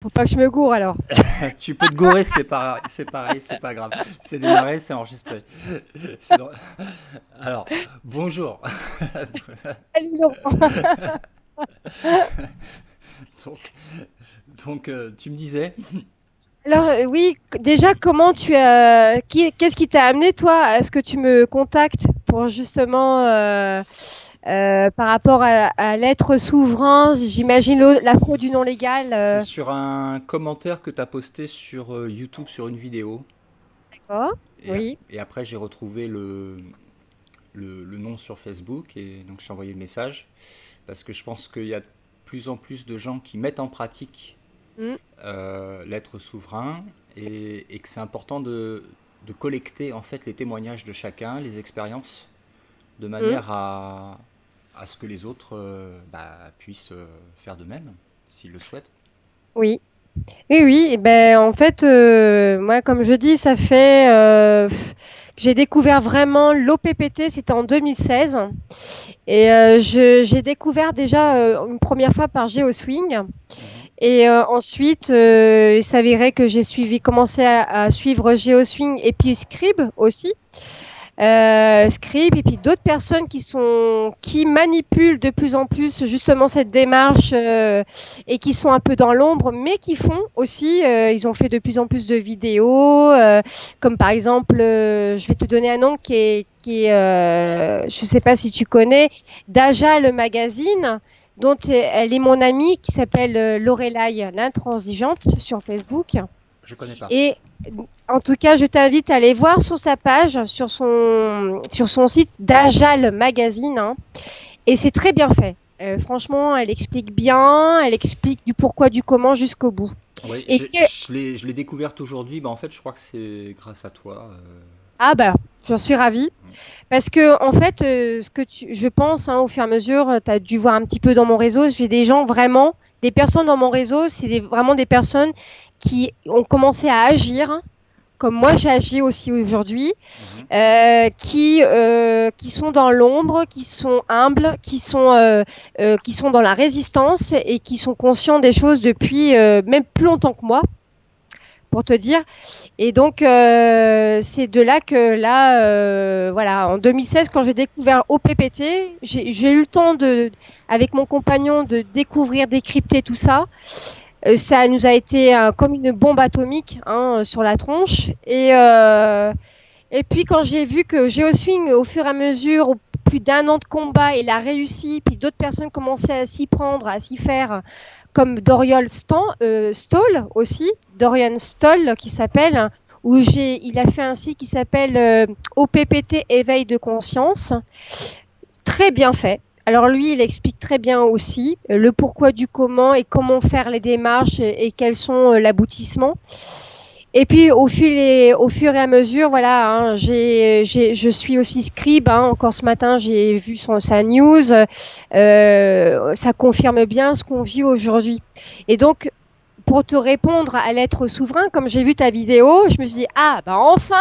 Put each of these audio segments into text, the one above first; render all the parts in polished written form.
Faut pas que je me gourre alors. Tu peux te gourer, c'est pareil, c'est pas grave. C'est démarré, c'est enregistré. C'est drôle. Alors, bonjour. Salut Laurent. Donc, tu me disais, Alors oui, déjà comment qu'est-ce qui t'a amené toi à ce que tu me contactes pour justement par rapport à l'être souverain, j'imagine la fraude du non légal. c'est sur un commentaire que tu as posté sur YouTube sur une vidéo. D'accord. Et, Oui. et après, j'ai retrouvé le nom sur Facebook et donc je t'ai envoyé le message parce que je pense qu'il y a de plus en plus de gens qui mettent en pratique Mm. l'être souverain et que c'est important de collecter en fait les témoignages de chacun, les expériences, de Mm. manière à ce que les autres puissent faire de même s'ils le souhaitent. Oui. Oui, oui. Eh ben en fait, moi comme je dis, ça fait que j'ai découvert vraiment l'OPPT, c'était en 2016. Et j'ai découvert déjà une première fois par GeoSwing. Mhm. Et ensuite, il s'avérait que commencé à suivre GeoSwing et puis Scribe aussi. Scribe et puis d'autres personnes qui manipulent de plus en plus justement cette démarche et qui sont un peu dans l'ombre, mais qui font aussi. Ils ont fait de plus en plus de vidéos, comme par exemple, je vais te donner un nom je ne sais pas si tu connais, Daja le magazine, dont elle est mon amie, qui s'appelle Lorelai l'intransigeante sur Facebook. Je connais pas. Et en tout cas, je t'invite à aller voir sur sa page, sur son site Dajal Magazine, hein, et c'est très bien fait. Franchement, elle explique bien, elle explique du pourquoi, du comment jusqu'au bout. Oui, Et je l'ai découverte aujourd'hui. Bah, en fait, je crois que c'est grâce à toi. ah bah, j'en suis ravie. Parce que en fait, je pense, hein, au fur et à mesure, tu as dû voir un petit peu dans mon réseau, j'ai des gens vraiment, des personnes dans mon réseau, vraiment des personnes qui ont commencé à agir, comme moi j'ai agi aussi aujourd'hui, Mhm. qui sont dans l'ombre, qui sont humbles, qui sont dans la résistance et qui sont conscients des choses depuis même plus longtemps que moi, pour te dire. Et donc, c'est de là que voilà, en 2016, quand j'ai découvert OPPT, j'ai eu le temps avec mon compagnon, de découvrir, décrypter tout ça. Ça nous a été comme une bombe atomique, hein, sur la tronche. Et puis quand j'ai vu que GeoSwing, au fur et à mesure, au plus d'1 an de combat, il a réussi, puis d'autres personnes commençaient à s'y prendre, à s'y faire, comme Stoll aussi, Dorian Stoll qui s'appelle, il a fait un site qui s'appelle OPPT Éveil de conscience, très bien fait. Alors lui, il explique très bien aussi le pourquoi du comment et comment faire les démarches et quels sont l'aboutissement. Et puis au fur et à mesure, voilà, hein, je suis aussi Scribe. Hein, encore ce matin, j'ai vu sa news. Ça confirme bien ce qu'on vit aujourd'hui. Et donc, pour te répondre à l'être souverain, comme j'ai vu ta vidéo, je me suis dit, ah, bah enfin,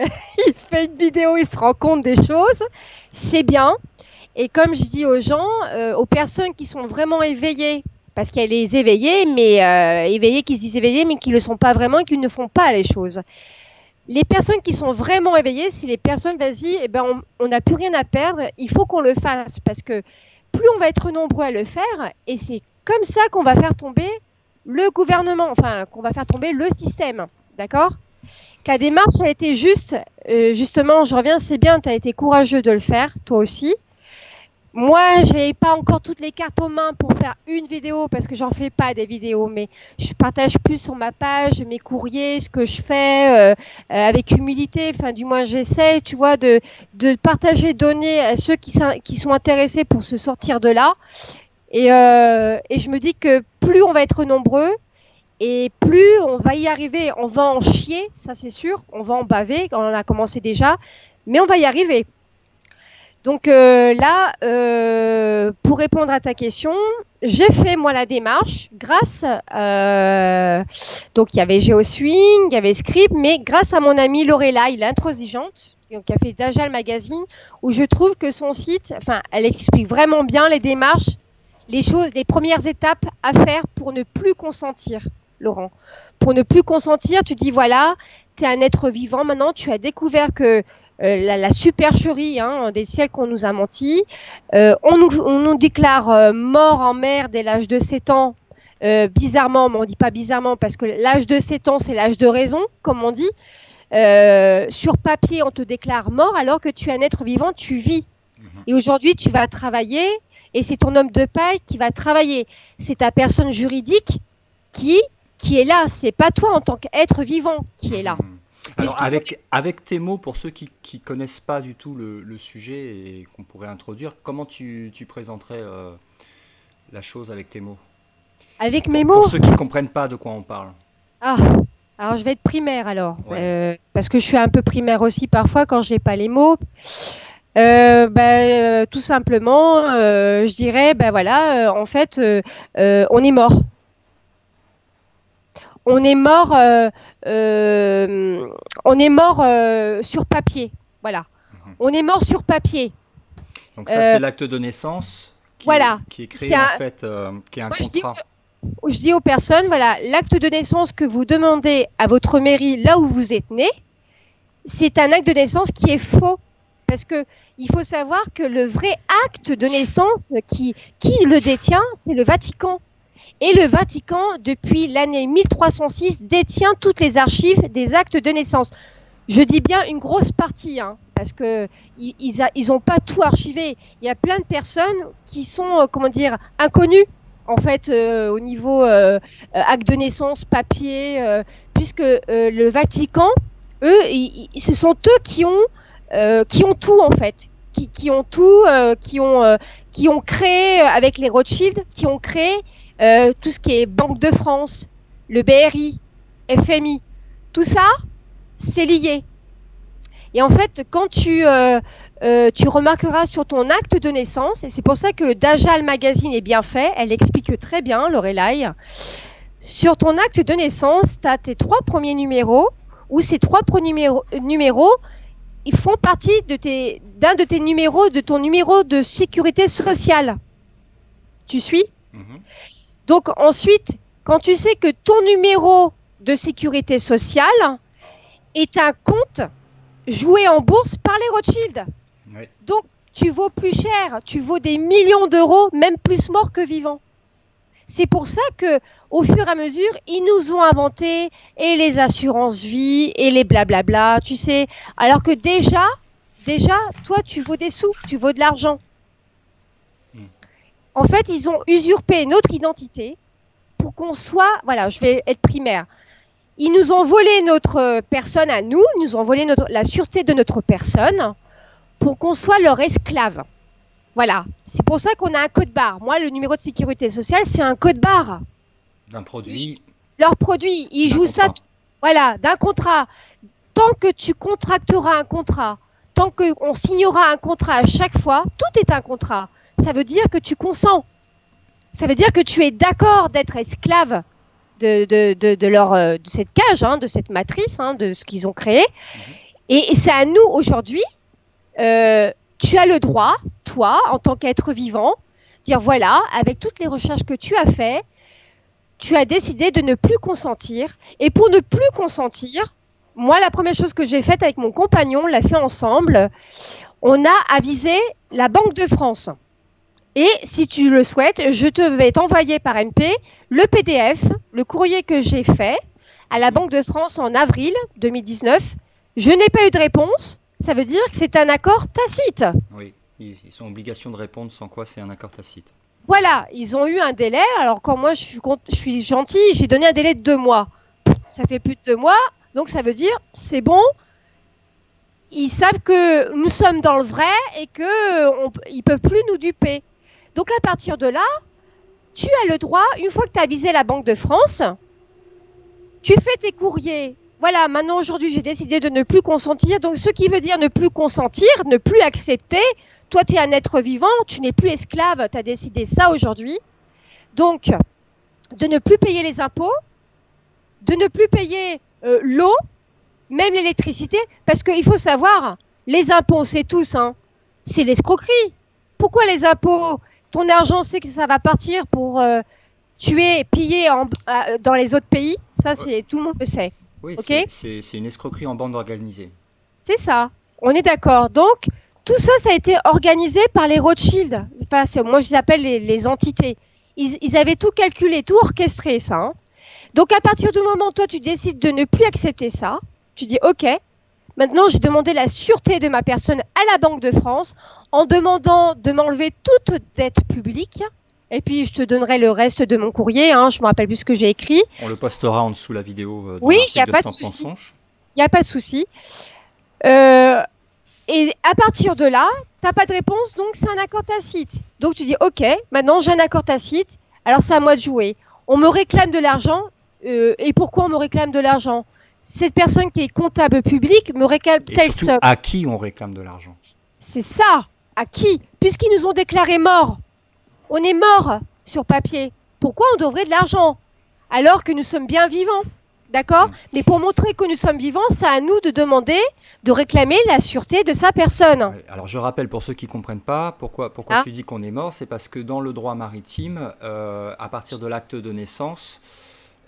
il fait une vidéo, il se rend compte des choses. C'est bien. Et comme je dis aux gens, aux personnes qui sont vraiment éveillées, parce qu'il y a les éveillés, mais éveillés qui se disent éveillés, mais qui ne le sont pas vraiment et qui ne font pas les choses. Les personnes qui sont vraiment éveillées, c'est les personnes, vas-y, eh ben, on n'a plus rien à perdre, il faut qu'on le fasse, parce que plus on va être nombreux à le faire, et c'est comme ça qu'on va faire tomber le gouvernement, enfin, qu'on va faire tomber le système, d'accord? Ta démarche a été juste, justement, je reviens, c'est bien, tu as été courageux de le faire, toi aussi. Moi, je n'avais pas encore toutes les cartes en main pour faire une vidéo parce que j'en fais pas des vidéos, mais je partage plus sur ma page mes courriers, ce que je fais avec humilité. Enfin, du moins, j'essaie, tu vois, de partager, donner à ceux qui sont intéressés pour se sortir de là. Et je me dis que plus on va être nombreux et plus on va y arriver. On va en chier, ça c'est sûr. On va en baver, on en a commencé déjà, mais on va y arriver. Donc là, pour répondre à ta question, j'ai fait moi la démarche grâce, donc il y avait GeoSwing, il y avait Script, mais grâce à mon amie Lorelai, l'intransigeante, qui a fait Dajal Magazine, où je trouve que son site, enfin, elle explique vraiment bien les démarches, les choses, les premières étapes à faire pour ne plus consentir. Laurent. Pour ne plus consentir, tu dis voilà, tu es un être vivant maintenant, tu as découvert que la supercherie des ciels qu'on nous a menti, on nous déclare mort en mer dès l'âge de 7 ans. Bizarrement, mais on ne dit pas bizarrement parce que l'âge de 7 ans, c'est l'âge de raison, comme on dit. Sur papier, on te déclare mort alors que tu es un être vivant, tu vis. Et aujourd'hui, tu vas travailler et c'est ton homme de paille qui va travailler. C'est ta personne juridique qui est là. C'est pas toi en tant qu'être vivant qui est là. Alors, avec tes mots, pour ceux qui ne connaissent pas du tout le sujet et qu'on pourrait introduire, comment tu présenterais la chose avec tes mots? Avec mes mots? Pour ceux qui ne comprennent pas de quoi on parle. Ah, alors je vais être primaire alors. Ouais. Parce que je suis un peu primaire aussi parfois quand je n'ai pas les mots. Tout simplement, je dirais, en fait, on est mort. On est mort sur papier. Voilà. On est mort sur papier. Donc ça, c'est l'acte de naissance qui est créé en fait, qui est un contrat. Je dis aux personnes, voilà, l'acte de naissance que vous demandez à votre mairie là où vous êtes né, c'est un acte de naissance qui est faux. Parce qu'il faut savoir que le vrai acte de naissance qui le détient, c'est le Vatican. Et le Vatican, depuis l'année 1306, détient toutes les archives des actes de naissance. Je dis bien une grosse partie, parce qu'ils n'ont pas tout archivé. Il y a plein de personnes qui sont, inconnues, en fait, au niveau acte de naissance, papier, puisque le Vatican, eux, ce sont eux qui ont tout, en fait. Qui ont tout, qui ont créé, avec les Rothschild, qui ont créé tout ce qui est Banque de France, le BRI, FMI, tout ça, c'est lié. Et en fait, quand tu remarqueras sur ton acte de naissance, et c'est pour ça que Dajjal Magazine est bien fait, elle explique très bien, Lorelai, sur ton acte de naissance, tu as tes 3 premiers numéros, où ces 3 premiers numéros, ils font partie d'un de tes numéros, de ton numéro de sécurité sociale. Tu suis ? Donc ensuite, quand tu sais que ton numéro de sécurité sociale est un compte joué en bourse par les Rothschild. Oui. Donc tu vaux plus cher, tu vaux des millions d'euros, même plus mort que vivant. C'est pour ça que, au fur et à mesure, ils nous ont inventé et les assurances vie et les blablabla, tu sais. Alors que déjà, toi, tu vaux des sous, tu vaux de l'argent. En fait, ils ont usurpé notre identité pour qu'on soit, voilà, je vais être primaire. Ils nous ont volé notre personne à nous, ils nous ont volé la sûreté de notre personne pour qu'on soit leur esclave. Voilà, c'est pour ça qu'on a un code barre. Moi, le numéro de sécurité sociale, c'est un code barre. D'un produit. Leur produit, ils jouent ça, voilà, d'un contrat. Tant que tu contracteras un contrat, tant qu'on signera un contrat à chaque fois, tout est un contrat. Ça veut dire que tu consens. Ça veut dire que tu es d'accord d'être esclave de cette cage, de cette matrice, de ce qu'ils ont créé. Et c'est à nous aujourd'hui, tu as le droit, toi, en tant qu'être vivant, dire voilà, avec toutes les recherches que tu as faites, tu as décidé de ne plus consentir. Et pour ne plus consentir, moi, la première chose que j'ai faite avec mon compagnon, on l'a fait ensemble, on a avisé la Banque de France. Et si tu le souhaites, je vais t'envoyer par MP le PDF, le courrier que j'ai fait à la Banque de France en avril 2019. Je n'ai pas eu de réponse. Ça veut dire que c'est un accord tacite. Oui, ils ont obligation de répondre, sans quoi c'est un accord tacite. Voilà, ils ont eu un délai. Alors quand moi je suis gentille, j'ai donné un délai de 2 mois. Ça fait plus de 2 mois, donc ça veut dire c'est bon. Ils savent que nous sommes dans le vrai et qu'ils ne peuvent plus nous duper. Donc à partir de là, tu as le droit, une fois que tu as avisé la Banque de France, tu fais tes courriers. Voilà, maintenant aujourd'hui j'ai décidé de ne plus consentir. Donc ce qui veut dire ne plus consentir, ne plus accepter. Toi tu es un être vivant, tu n'es plus esclave, tu as décidé ça aujourd'hui. Donc de ne plus payer les impôts, de ne plus payer l'eau, même l'électricité, parce qu'il faut savoir, les impôts, c'est tous, c'est l'escroquerie. Pourquoi les impôts? Ton argent, c'est que ça va partir pour tu es pillé dans les autres pays. Ça, Ouais. c'est tout le monde le sait. Oui, Ok? c'est une escroquerie en bande organisée. C'est ça. On est d'accord. Donc, tout ça, ça a été organisé par les Rothschild. Enfin, moi, je les appelle les entités. Ils avaient tout calculé, tout orchestré, ça. Hein. Donc, à partir du moment où toi, tu décides de ne plus accepter ça, tu dis, OK, maintenant, j'ai demandé la sûreté de ma personne à la Banque de France en demandant de m'enlever toute dette publique. Et puis, je te donnerai le reste de mon courrier. Hein, je me rappelle plus ce que j'ai écrit. On le postera en dessous la vidéo dans Oui, il n'y l'article a de pas de Stop souci. Mensonge. Il n'y a pas de souci. Euh, et à partir de là, tu n'as pas de réponse, donc c'est un accord tacite. Donc tu dis, OK, maintenant j'ai un accord tacite, alors c'est à moi de jouer. On me réclame de l'argent, et pourquoi on me réclame de l'argent? Cette personne qui est comptable public me réclame Et telle surtout, somme. à qui on réclame de l'argent? C'est ça. À qui? Puisqu'ils nous ont déclaré morts. On est morts sur papier. Pourquoi on devrait de l'argent alors que nous sommes bien vivants? D'accord? Mais pour montrer que nous sommes vivants, c'est à nous de demander, de réclamer la sûreté de sa personne. Ouais, alors je rappelle pour ceux qui ne comprennent pas, pourquoi Hein? tu dis qu'on est mort, c'est parce que dans le droit maritime, à partir de l'acte de naissance,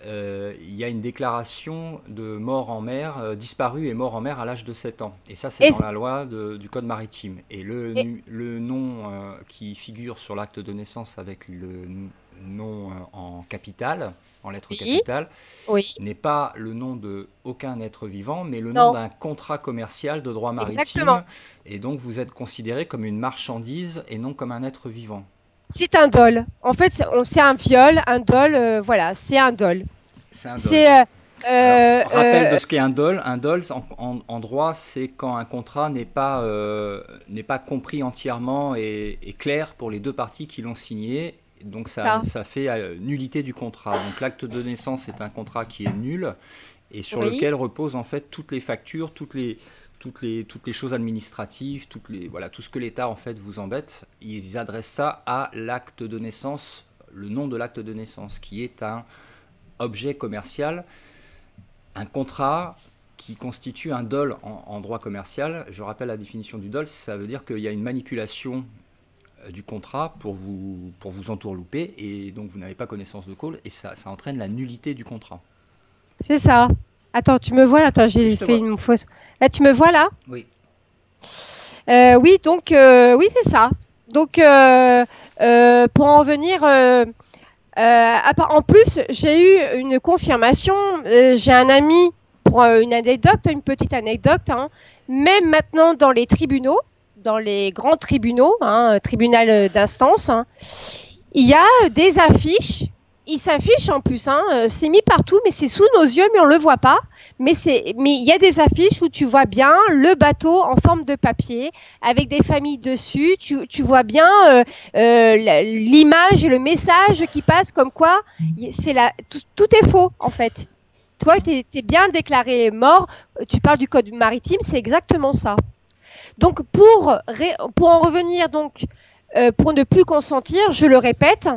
il y a une déclaration de mort en mer, disparu et mort en mer à l'âge de 7 ans. Et ça, c'est Et, dans la loi du Code maritime. Et et- le nom qui figure sur l'acte de naissance avec le nom en capital, en lettres oui, capitales, oui, n'est pas le nom de aucun être vivant, mais le nom non, d'un contrat commercial de droit exactement. maritime. Et donc, vous êtes considéré comme une marchandise et non comme un être vivant. C'est un dol. En fait, c'est un viol, un dol, voilà, c'est un dol. C'est un dol. C'est Alors, euh, rappel de euh, ce qu'est un dol. Un dol, en droit, c'est quand un contrat n'est pas compris entièrement et clair pour les deux parties qui l'ont signé. Donc ça. ça fait nullité du contrat. Donc l'acte de naissance est un contrat qui est nul et sur Oui, lequel reposent en fait toutes les factures, toutes les choses administratives, voilà, tout ce que l'État en fait vous embête. Ils adressent ça à l'acte de naissance, le nom de l'acte de naissance, qui est un objet commercial. Un contrat qui constitue un dol en droit commercial, je rappelle la définition du dol, ça veut dire qu'il y a une manipulation du contrat pour vous entourlouper et donc vous n'avez pas connaissance de cause et ça entraîne la nullité du contrat. c'est ça. Attends, tu me vois là? Attends, Oui, j'ai je te fait vois. une fausse. Là, tu me vois là? Oui. Oui, donc oui, c'est ça. Donc pour en venir, en plus, j'ai eu une confirmation. J'ai un ami pour une anecdote, une petite anecdote. Hein, même maintenant dans les tribunaux, dans les grands tribunaux, hein, tribunal d'instance, hein, il y a des affiches. Il s'affiche en plus, hein, c'est mis partout, mais c'est sous nos yeux, mais on ne le voit pas. Mais il y a des affiches où tu vois bien le bateau en forme de papier, avec des familles dessus. Tu vois bien l'image et le message qui passe comme quoi tout est faux, en fait. Toi, tu es bien déclaré mort. Tu parles du code maritime, c'est exactement ça. Donc, pour en revenir, donc, pour ne plus consentir, je le répète,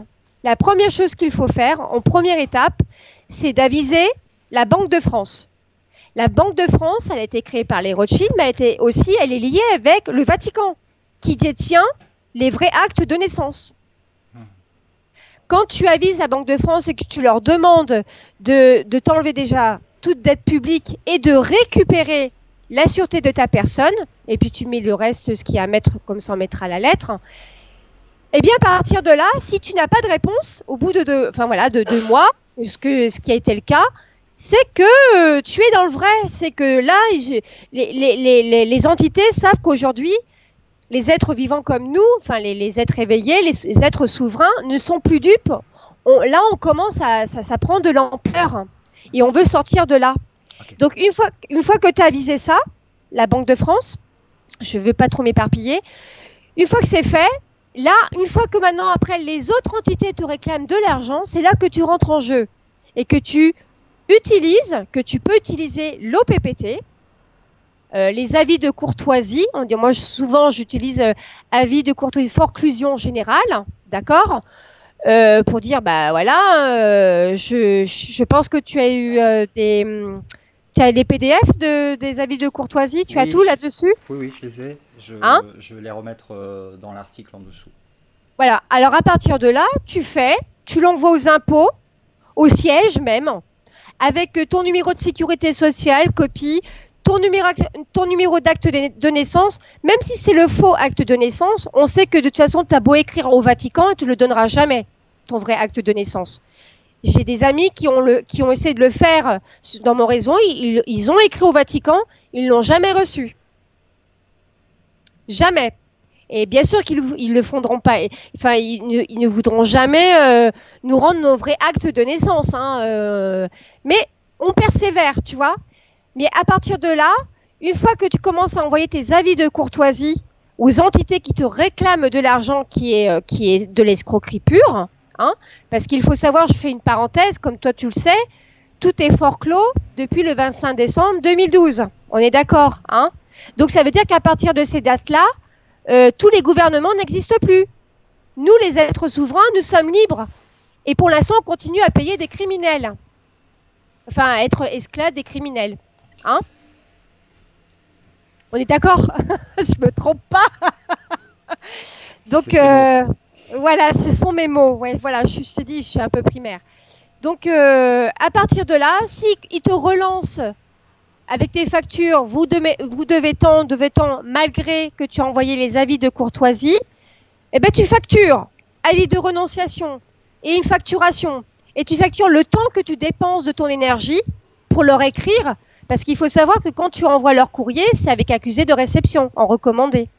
la première chose qu'il faut faire, en première étape, c'est d'aviser la Banque de France. La Banque de France, elle a été créée par les Rothschild, mais elle est liée avec le Vatican, qui détient les vrais actes de naissance. Quand tu avises la Banque de France et que tu leur demandes de t'enlever déjà toute dette publique et de récupérer la sûreté de ta personne, et puis tu mets le reste, ce qu'il y a à mettre, comme ça on mettra la lettre, eh bien, à partir de là, si tu n'as pas de réponse, au bout de 2 mois, ce qui a été le cas, c'est que tu es dans le vrai. C'est que là, les entités savent qu'aujourd'hui, les êtres vivants comme nous, enfin les êtres éveillés, les êtres souverains, ne sont plus dupes. Là, on commence ça prend de l'ampleur et on veut sortir de là. Okay. Donc, une fois que tu as avisé ça, la Banque de France, je ne veux pas trop m'éparpiller, une fois que c'est fait, là, une fois que maintenant, après, les autres entités te réclament de l'argent, c'est là que tu rentres en jeu et que tu peux utiliser l'OPPT, les avis de courtoisie. Moi, souvent, j'utilise avis de courtoisie, forclusion générale, d'accord, pour dire, bah voilà, je pense que tu as eu tu as les PDF des avis de courtoisie, tu as tout là-dessus? Oui, je les ai. Hein? Je vais les remettre dans l'article en dessous. Voilà. Alors, à partir de là, tu fais tu l'envoies aux impôts, au siège même, avec ton numéro de sécurité sociale, copie, ton numéro d'acte de naissance. Même si c'est le faux acte de naissance, on sait que de toute façon, tu as beau écrire au Vatican, tu ne le donneras jamais, ton vrai acte de naissance. J'ai des amis qui ont essayé de le faire dans mon réseau, ils ont écrit au Vatican, ils ne l'ont jamais reçu. Jamais. Et bien sûr qu'ils ne le feront pas. Enfin, ils ne voudront jamais nous rendre nos vrais actes de naissance. Hein, mais on persévère, tu vois. Mais à partir de là, une fois que tu commences à envoyer tes avis de courtoisie aux entités qui te réclament de l'argent qui est de l'escroquerie pure, hein, parce qu'il faut savoir, je fais une parenthèse, comme toi tu le sais, tout est forclos depuis le 25 décembre 2012. On est d'accord, hein? Donc ça veut dire qu'à partir de ces dates-là, tous les gouvernements n'existent plus. Nous, les êtres souverains, nous sommes libres. Et pour l'instant, on continue à payer des criminels. Enfin, à être esclaves des criminels. Hein? On est d'accord? Je me trompe pas. Donc, voilà, ce sont mes mots. Ouais, voilà, je te dis, je suis un peu primaire. Donc, à partir de là, si ils te relancent avec tes factures, vous devez tant, malgré que tu as envoyé les avis de courtoisie, eh ben, tu factures avis de renonciation et une facturation. Et tu factures le temps que tu dépenses de ton énergie pour leur écrire, parce qu'il faut savoir que quand tu envoies leur courrier, c'est avec accusé de réception, en recommandé.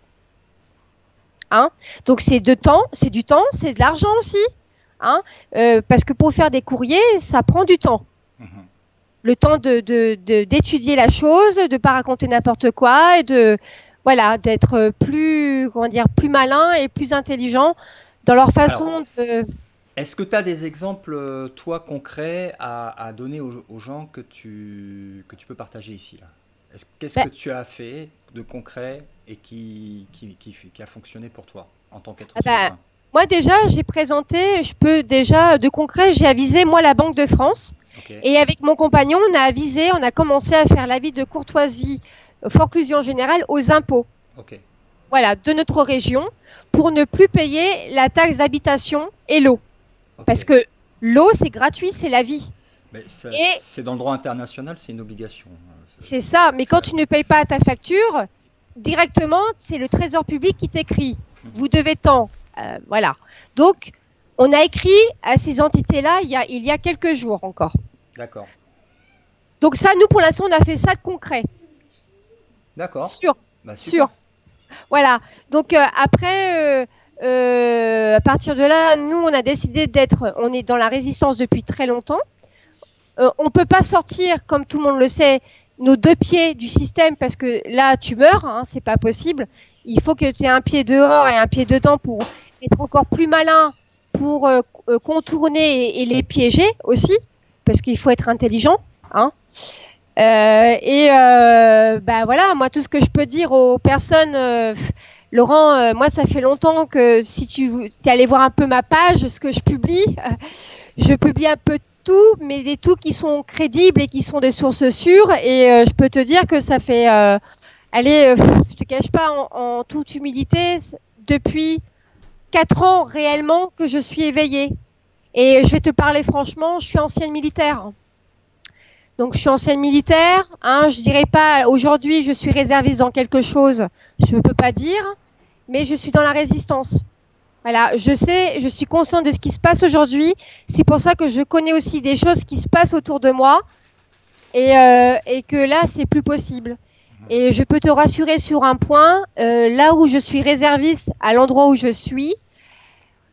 Hein? Donc c'est du temps, c'est de l'argent aussi. Hein? Parce que pour faire des courriers, ça prend du temps. Le temps d'étudier la chose, de ne pas raconter n'importe quoi et d'être plus malin et plus intelligent dans leur façon de... Est-ce que tu as des exemples, toi, concrets à donner aux gens que tu peux partager ici là? Qu'est-ce que tu as fait de concret et qui a fonctionné pour toi en tant qu'être souverain? Moi déjà, de concret, j'ai avisé moi la Banque de France. Okay. Et avec mon compagnon, on a commencé à faire l'avis de courtoisie, forclusion générale aux impôts. Okay. Voilà, de notre région, pour ne plus payer la taxe d'habitation et l'eau. Okay. Parce que l'eau, c'est gratuit, c'est la vie. Mais c'est dans le droit international, c'est une obligation. C'est ça, mais quand tu ne payes pas ta facture, directement, c'est le Trésor public qui t'écrit. Vous devez tant. Voilà. Donc, on a écrit à ces entités-là il y a quelques jours encore. D'accord. Donc ça, nous, pour l'instant, on a fait ça de concret. D'accord. Sûr. Sûr. Voilà. Donc, après, à partir de là, nous, on a décidé on est dans la résistance depuis très longtemps. On ne peut pas sortir, comme tout le monde le sait, nos deux pieds du système parce que là, tu meurs, hein, c'est pas possible. Il faut que tu aies un pied dehors et un pied dedans pour être encore plus malin, pour contourner et les piéger aussi, parce qu'il faut être intelligent. Hein. Voilà, moi, tout ce que je peux dire aux personnes, Laurent, moi, ça fait longtemps que si tu es allé voir un peu ma page, ce que je publie un peu tout, mais des tout qui sont crédibles et qui sont des sources sûres. Et je peux te dire que ça fait, je te cache pas, en toute humilité, depuis 4 ans réellement que je suis éveillée. Et je vais te parler franchement, je suis ancienne militaire. Donc je suis ancienne militaire, hein, je dirais pas aujourd'hui je suis réserviste dans quelque chose, je ne peux pas dire, mais je suis dans la résistance. Voilà, je suis consciente de ce qui se passe aujourd'hui. C'est pour ça que je connais aussi des choses qui se passent autour de moi et que là, c'est plus possible. Et je peux te rassurer sur un point, là où je suis réserviste, à l'endroit où je suis,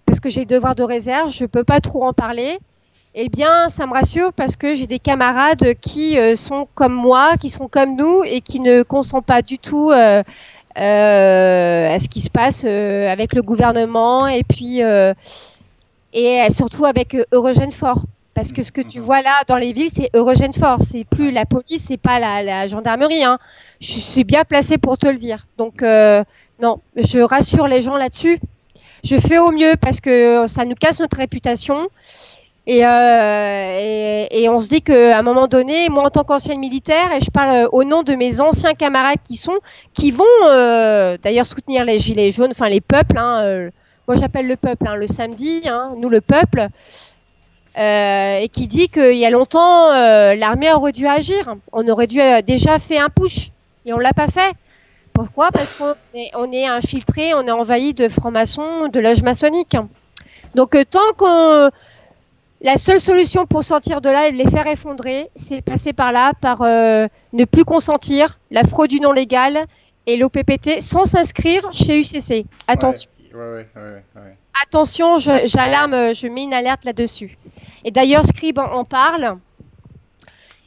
parce que j'ai le devoir de réserve, je ne peux pas trop en parler, eh bien, ça me rassure parce que j'ai des camarades qui sont comme moi, qui sont comme nous et qui ne consentent pas du tout à ce qui se passe avec le gouvernement et puis et surtout avec Eurogène Fort. Parce que ce que tu vois là dans les villes, c'est Eurogène Fort. C'est plus la police, c'est pas la gendarmerie. Hein. Je suis bien placée pour te le dire. Donc non, je rassure les gens là-dessus. Je fais au mieux parce que ça nous casse notre réputation. Et on se dit qu'à un moment donné, moi en tant qu'ancienne militaire, et je parle au nom de mes anciens camarades qui vont d'ailleurs soutenir les gilets jaunes, enfin les peuples, hein, moi j'appelle le peuple, hein, le samedi, hein, nous le peuple, et qui dit qu'il y a longtemps, l'armée aurait dû agir. On aurait dû déjà fait un push et on l'a pas fait. Pourquoi? Parce on est infiltré, on est envahi de francs-maçons, de loges maçonniques. Donc tant qu'on la seule solution pour sortir de là et de les faire effondrer, c'est passer par là, par ne plus consentir, la fraude du non légal et l'OPPT sans s'inscrire chez UCC. Attention. Ouais. Attention, j'alarme, je mets une alerte là-dessus. Et d'ailleurs, Scribe en parle.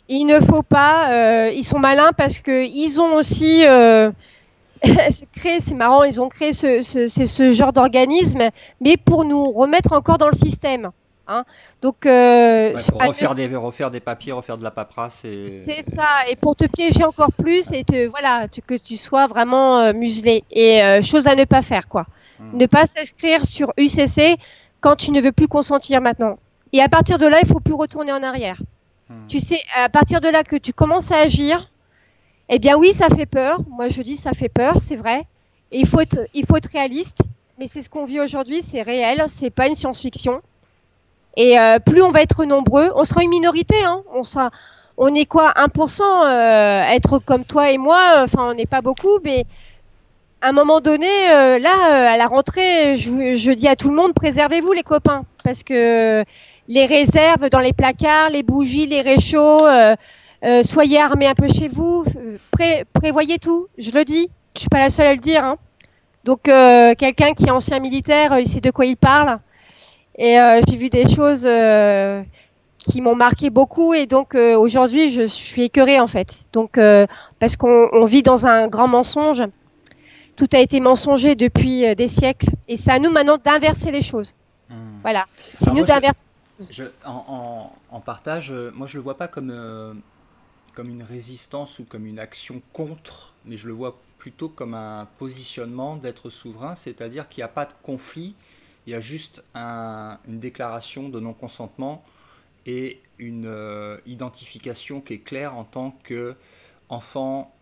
Il ne faut pas, ils sont malins parce qu'ils ont aussi créé, c'est marrant, ils ont créé ce genre d'organisme, mais pour nous remettre encore dans le système. Hein. Donc, pour refaire des papiers, refaire de la paperasse. C'est ça, et pour te piéger encore plus et que tu sois vraiment muselé. Et chose à ne pas faire, quoi. Ne pas s'inscrire sur UCC quand tu ne veux plus consentir maintenant. Et à partir de là, il ne faut plus retourner en arrière. Tu sais, à partir de là que tu commences à agir, eh bien oui, ça fait peur. Moi, je dis ça fait peur, c'est vrai. Et il faut être réaliste. Mais c'est ce qu'on vit aujourd'hui, c'est réel, c'est pas une science-fiction. Et plus on va être nombreux, on sera une minorité. Hein. On est quoi, 1% être comme toi et moi. Enfin, on n'est pas beaucoup, mais à un moment donné, à la rentrée, je dis à tout le monde, préservez-vous les copains, parce que les réserves dans les placards, les bougies, les réchauds, soyez armés un peu chez vous, prévoyez tout. Je le dis, je suis pas la seule à le dire. Hein. Donc, quelqu'un qui est ancien militaire, il sait de quoi il parle. Et j'ai vu des choses qui m'ont marqué beaucoup. Et donc, aujourd'hui, je suis écœurée, en fait. Donc, parce qu'on vit dans un grand mensonge. Tout a été mensonger depuis des siècles. Et c'est à nous maintenant d'inverser les choses. Voilà. C'est nous d'inverser les choses. En partage, moi, je ne le vois pas comme une résistance ou comme une action contre, mais je le vois plutôt comme un positionnement d'être souverain, c'est-à-dire qu'il n'y a pas de conflit. Il y a juste une déclaration de non-consentement et une identification qui est claire en tant qu'enfant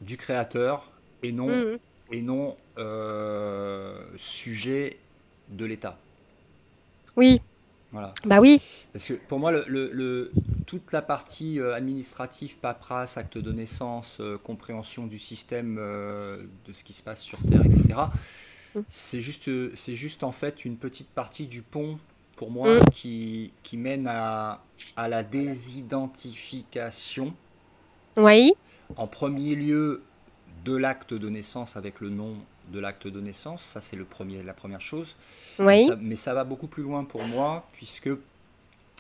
du créateur et non sujet de l'État. Oui. Voilà. Bah oui. Parce que pour moi, toute la partie administrative, paperasse, acte de naissance, compréhension du système, de ce qui se passe sur Terre, etc., c'est juste en fait une petite partie du pont pour moi qui mène à la désidentification. Oui. En premier lieu de l'acte de naissance avec le nom de l'acte de naissance, ça c'est la première chose. Oui. Mais ça va beaucoup plus loin pour moi puisque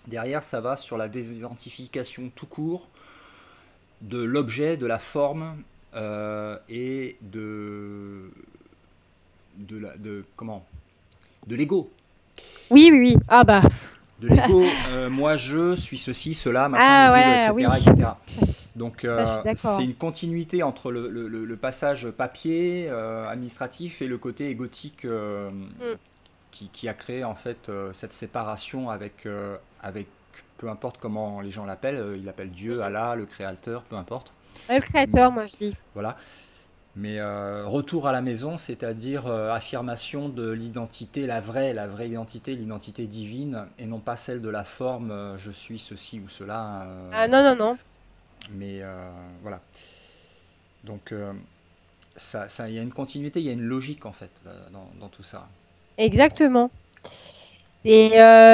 derrière ça va sur la désidentification tout court de l'objet, de la forme et de l'ego. Oui. Ah bah. De l'ego, moi je suis ceci, cela, machin, etc. Donc c'est une continuité entre le passage papier, administratif et le côté égotique qui a créé en fait cette séparation avec peu importe comment les gens l'appellent, ils l'appellent Dieu, Allah, le créateur, peu importe. Le créateur, moi je dis. Voilà. Mais retour à la maison, c'est-à-dire affirmation de l'identité, la vraie identité, l'identité divine, et non pas celle de la forme, je suis ceci ou cela. Non. Mais voilà. Donc, il y a une continuité, il y a une logique en fait dans tout ça. Exactement. Et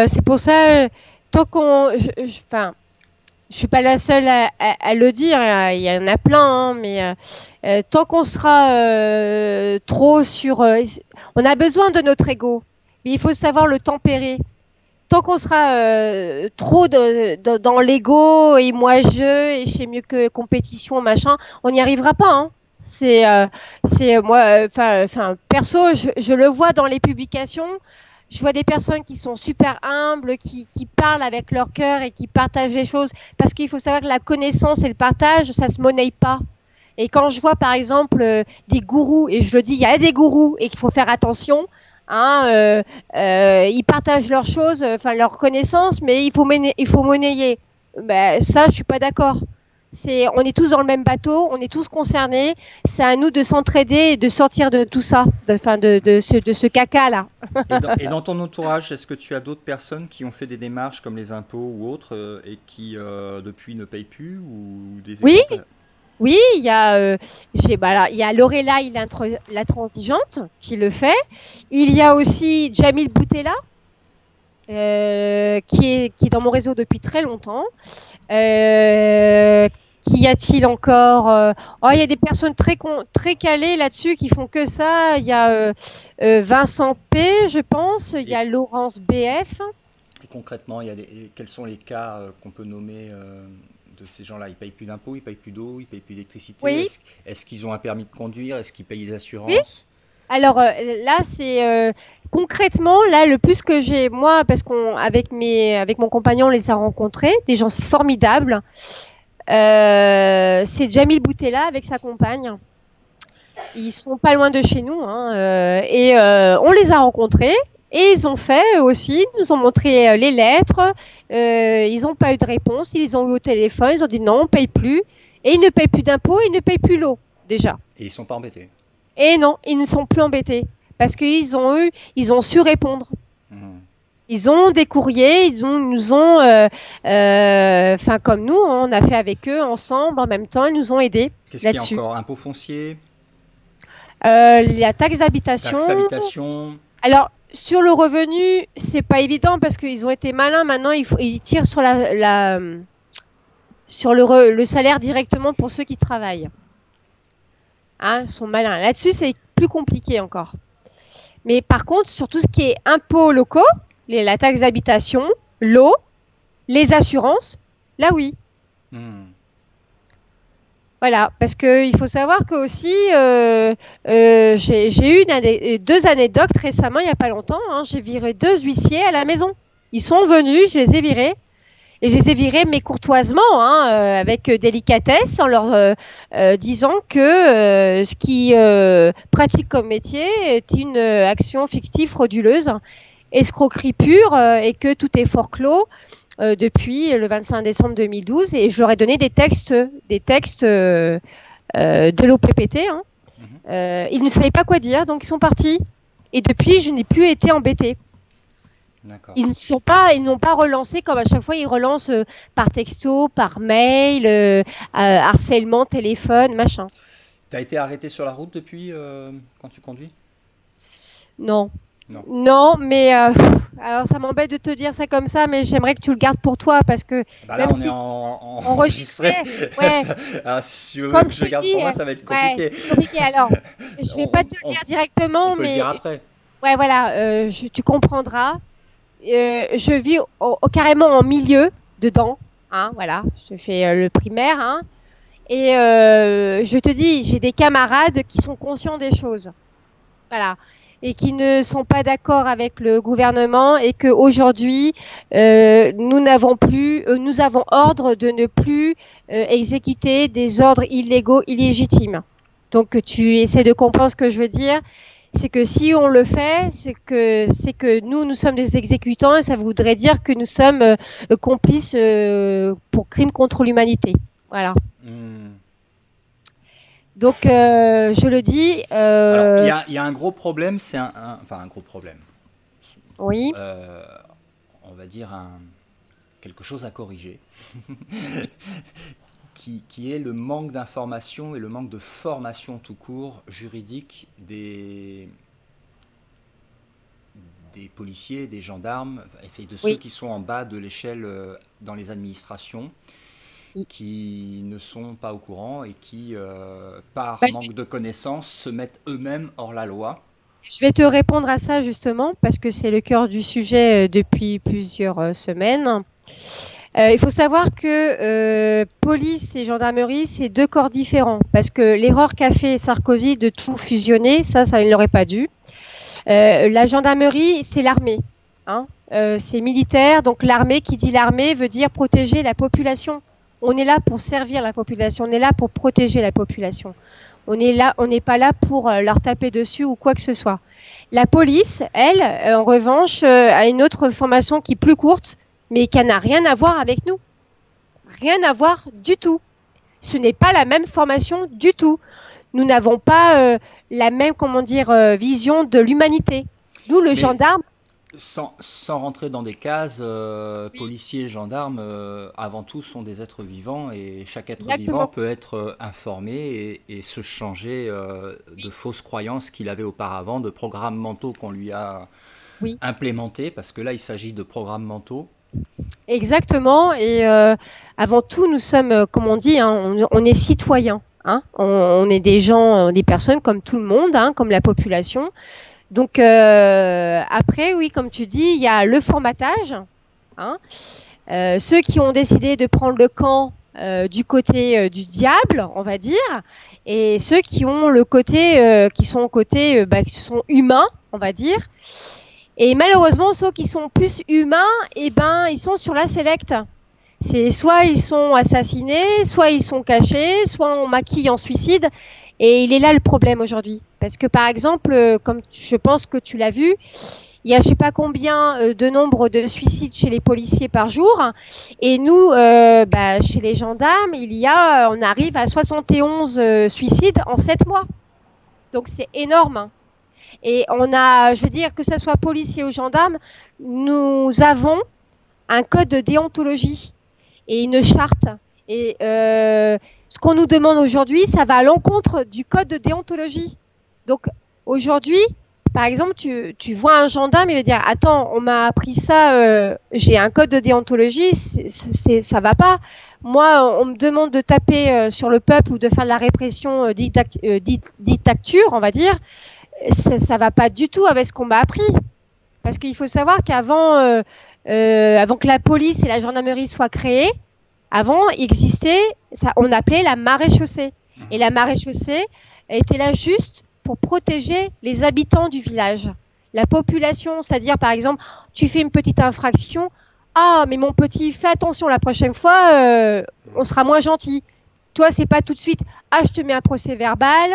c'est pour ça, tant qu'on... je suis pas la seule à le dire, il y en a plein, hein, mais tant qu'on sera trop sur... on a besoin de notre ego, mais il faut savoir le tempérer. Tant qu'on sera trop dans l'ego et moi et je sais mieux que compétition, machin, on n'y arrivera pas. Hein. C'est moi, perso, je le vois dans les publications. Je vois des personnes qui sont super humbles, qui parlent avec leur cœur et qui partagent les choses. Parce qu'il faut savoir que la connaissance et le partage, ça se monnaie pas. Et quand je vois, par exemple, des gourous, et je le dis, il y a des gourous et qu'il faut faire attention, hein, ils partagent leurs choses, leurs connaissances, mais il faut monnayer. Ben, ça, je suis pas d'accord. On est tous dans le même bateau, on est tous concernés. C'est à nous de s'entraider et de sortir de tout ça, de ce caca-là. Et dans ton entourage, est-ce que tu as d'autres personnes qui ont fait des démarches comme les impôts ou autres et qui depuis ne payent plus ou des Oui, exemples? oui, il y a Lorelai l'intransigeante qui le fait. Il y a aussi Jamil Boutella, qui est dans mon réseau depuis très longtemps. Qu'y a-t-il encore? Oh, il y a des personnes très calées là-dessus qui font que ça. Il y a Vincent P, je pense. Il y a Laurence BF. Et concrètement, quels sont les cas qu'on peut nommer de ces gens-là? Ils payent plus d'impôts, ils payent plus d'eau, ils payent plus d'électricité. Oui. Est-ce qu'ils ont un permis de conduire? Est-ce qu'ils payent des assurances? Oui. Alors là, c'est concrètement là le plus que j'ai moi, parce avec mon compagnon, on les a rencontrés, des gens formidables. C'est Jamil Boutella avec sa compagne. Ils sont pas loin de chez nous, hein, et on les a rencontrés. Et ils ont fait aussi, ils nous ont montré les lettres. Ils n'ont pas eu de réponse. Ils les ont eu au téléphone. Ils ont dit non, on ne paye plus. Et ils ne payent plus d'impôts, ils ne payent plus l'eau déjà. Et ils ne sont pas embêtés. Et non, ils ne sont plus embêtés parce qu'ils ont su répondre. Ils ont des courriers, ils nous ont, comme nous, on a fait avec eux ensemble en même temps, ils nous ont aidés. Qu'est-ce qu'il y a encore? Impôt foncier? La taxe d'habitation. Taxe d'habitation. Alors, sur le revenu, c'est pas évident parce qu'ils ont été malins. Maintenant, ils tirent sur sur le salaire directement pour ceux qui travaillent. Hein, ils sont malins. Là-dessus, c'est plus compliqué encore. Mais par contre, sur tout ce qui est impôts locaux, la taxe d'habitation, l'eau, les assurances, là oui. Voilà, parce qu'il faut savoir que aussi, j'ai eu deux anecdotes récemment, il n'y a pas longtemps. Hein, j'ai viré 2 huissiers à la maison. Ils sont venus, je les ai virés. Et je les ai virés, mais courtoisement, hein, avec délicatesse, en leur disant que ce qu'ils pratiquent comme métier est une action fictive, frauduleuse, escroquerie pure, et que tout est forclos depuis le 25 décembre 2012. Et je leur ai donné des textes de l'OPPT. Hein. Ils ne savaient pas quoi dire, donc ils sont partis. Et depuis, je n'ai plus été embêtée. Ils n'ont pas relancé comme à chaque fois ils relancent par texto, par mail, harcèlement, téléphone, machin. Tu as été arrêté sur la route depuis quand tu conduis? Non. Non, mais alors ça m'embête de te dire ça comme ça, mais j'aimerais que tu le gardes pour toi parce que là même on est enregistré. Ouais. Alors, si tu veux que je le garde pour moi, ça va être compliqué. Ouais, c'est compliqué. Alors, je vais pas te le dire directement, on peut mais le dire après. Ouais, voilà, tu comprendras. Je vis carrément en milieu dedans, hein, voilà, je fais le primaire, hein, et je te dis, j'ai des camarades qui sont conscients des choses, voilà, et qui ne sont pas d'accord avec le gouvernement et que aujourd'hui nous avons ordre de ne plus exécuter des ordres illégaux, illégitimes. Donc tu essaies de comprendre ce que je veux dire. C'est que si on le fait, c'est que nous sommes des exécutants et ça voudrait dire que nous sommes complices pour crimes contre l'humanité. Voilà. Donc, je le dis. Alors, il y a un gros problème, c'est un gros problème. Oui. On va dire quelque chose à corriger. Qui est le manque d'information et le manque de formation tout court juridique des policiers, des gendarmes, et de ceux qui sont en bas de l'échelle dans les administrations, qui ne sont pas au courant et qui, par manque de connaissances, se mettent eux-mêmes hors la loi. Je vais te répondre à ça justement, parce que c'est le cœur du sujet depuis plusieurs semaines. Il faut savoir que police et gendarmerie, c'est 2 corps différents. Parce que l'erreur qu'a fait Sarkozy de tout fusionner, ça il ne l'aurait pas dû. La gendarmerie, c'est l'armée. Hein, c'est militaire, donc l'armée, qui dit l'armée, veut dire protéger la population. On est là pour servir la population, on est là pour protéger la population. On n'est pas là pour leur taper dessus ou quoi que ce soit. La police, elle, en revanche, a une autre formation qui est plus courte, mais qui n'a rien à voir avec nous. Rien à voir du tout. Ce n'est pas la même formation du tout. Nous n'avons pas la même, comment dire, vision de l'humanité. Nous, le Mais gendarme, sans rentrer dans des cases, oui, policiers et gendarmes, avant tout, sont des êtres vivants et chaque être vivant exactement. peut être informé et se changer de Oui, fausses croyances qu'il avait auparavant, de programmes mentaux qu'on lui a oui, implémentés, parce que là, il s'agit de programmes mentaux. exactement. Et avant tout, nous sommes, comme on dit, hein, on est citoyens. Hein. On est des gens, des personnes comme tout le monde, hein, comme la population. Donc après, oui, comme tu dis, il y a le formatage. Hein. Ceux qui ont décidé de prendre le camp du côté du diable, on va dire, et ceux qui ont le côté, qui sont au côté, qui sont humains, on va dire. Et malheureusement, ceux qui sont plus humains, eh ben, ils sont sur la sélecte. C'est soit ils sont assassinés, soit ils sont cachés, soit on maquille en suicide. Et il est là le problème aujourd'hui. Parce que par exemple, comme je pense que tu l'as vu, il y a je sais pas combien de nombre de suicides chez les policiers par jour. Et nous, chez les gendarmes, on arrive à 71 suicides en 7 mois. Donc c'est énorme. Et on a, je veux dire, que ce soit policier ou gendarme, nous avons un code de déontologie et une charte. Et ce qu'on nous demande aujourd'hui, ça va à l'encontre du code de déontologie. Donc aujourd'hui, par exemple, tu vois un gendarme, il va dire attends, on m'a appris ça, j'ai un code de déontologie, ça va pas. Moi, on me demande de taper sur le peuple ou de faire de la répression dictature, on va dire. Ça va pas du tout avec ce qu'on m'a appris. Parce qu'il faut savoir qu'avant avant que la police et la gendarmerie soient créées, avant, il existait, ça, on appelait la maréchaussée. Et Mhm. la maréchaussée était là juste pour protéger les habitants du village. La population, c'est-à-dire par exemple, tu fais une petite infraction, ah mais mon petit, fais attention la prochaine fois, on sera moins gentil. Toi, c'est pas tout de suite, ah je te mets un procès verbal,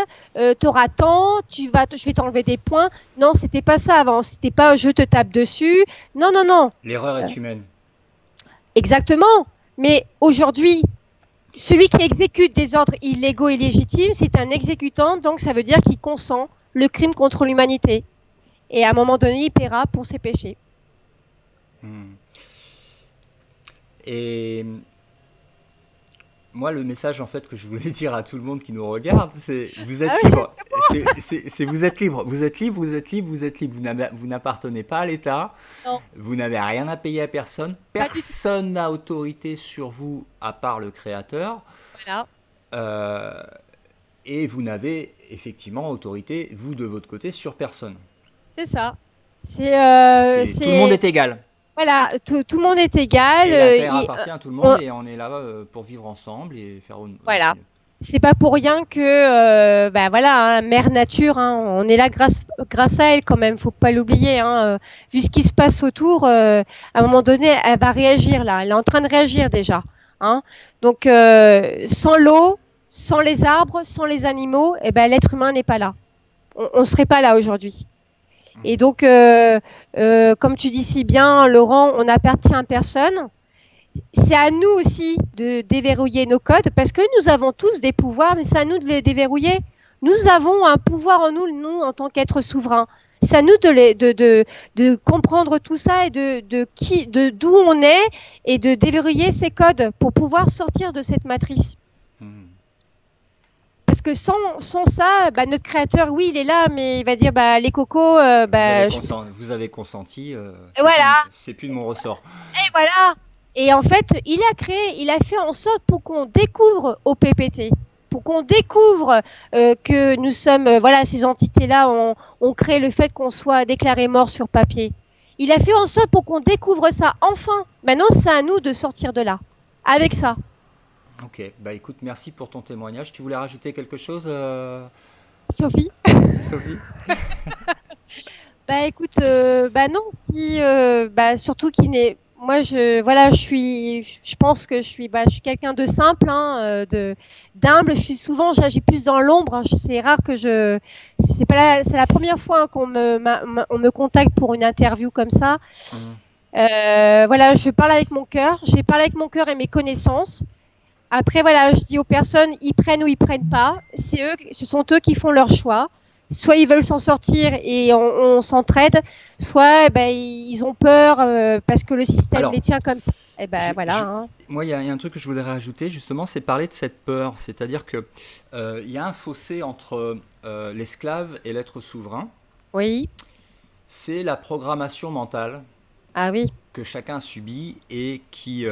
t'auras tant, je vais t'enlever des points. Non, c'était pas ça avant, c'était pas je te tape dessus. Non, non, non, L'erreur est humaine. exactement. Mais aujourd'hui, celui qui exécute des ordres illégaux et légitimes, c'est un exécutant, donc ça veut dire qu'il consent le crime contre l'humanité. Et à un moment donné, il paiera pour ses péchés. Mhm. Et moi, le message en fait que je voulais dire à tout le monde qui nous regarde, c'est vous Ah êtes oui, libre. Vous êtes libre. Vous êtes libre. Vous êtes libre. Vous êtes libre. Vous n'appartenez pas à l'État. non, Vous n'avez rien à payer à personne. pas du tout. Personne n'a autorité sur vous à part le Créateur. Voilà, Euh, et vous n'avez effectivement autorité, vous de votre côté, sur personne. c'est ça. Tout le monde est égal. Voilà, tout le monde est égal. Et la terre appartient à tout le monde et on est là pour vivre ensemble et faire notre Voilà. mieux. C'est pas pour rien que, voilà, hein, Mère Nature, hein, on est là grâce à elle quand même, faut pas l'oublier. Hein, vu ce qui se passe autour, à un moment donné, elle va réagir là. Elle est en train de réagir déjà. Hein. Donc, sans l'eau, sans les arbres, sans les animaux, eh ben, l'être humain n'est pas là. On serait pas là aujourd'hui. Et donc, comme tu dis si bien, Laurent, on n'appartient à personne. C'est à nous aussi de déverrouiller nos codes parce que nous avons tous des pouvoirs, mais c'est à nous de les déverrouiller. Nous avons un pouvoir en nous, nous en tant qu'êtres souverains. C'est à nous de comprendre tout ça et d'où on est et de déverrouiller ces codes pour pouvoir sortir de cette matrice. Mhm. Parce que sans ça, notre créateur, oui, il est là, mais il va dire, les cocos, Vous avez consenti, voilà. c'est plus de mon ressort. Et voilà. Et en fait, il a fait en sorte pour qu'on découvre au PPT, pour qu'on découvre que nous sommes, voilà, ces entités-là ont créé le fait qu'on soit déclaré mort sur papier. Il a fait en sorte pour qu'on découvre ça enfin. Maintenant, c'est à nous de sortir de là, avec ça. Ok, bah écoute, merci pour ton témoignage. Tu voulais rajouter quelque chose, Sophie? Sophie? Bah écoute, non, si, surtout qui n'est, moi voilà, je pense que je suis quelqu'un de simple, hein, d'humble. Je suis souvent, j'agis plus dans l'ombre. Hein, c'est rare que c'est la première fois hein, on me contacte pour une interview comme ça. Mhm. Voilà, je parle avec mon cœur. J'ai parlé avec mon cœur et mes connaissances. Après, voilà, je dis aux personnes, ils prennent ou ils prennent pas. Ce sont eux qui font leur choix. Soit ils veulent s'en sortir et on s'entraide, soit ben, ils ont peur parce que le système Alors, les tient comme ça. Et ben je, voilà. je- Hein. moi, il y a un truc que je voudrais rajouter, justement, c'est parler de cette peur. C'est-à-dire que il y a un fossé entre l'esclave et l'être souverain. Oui. C'est la programmation mentale Ah oui. que chacun subit et qui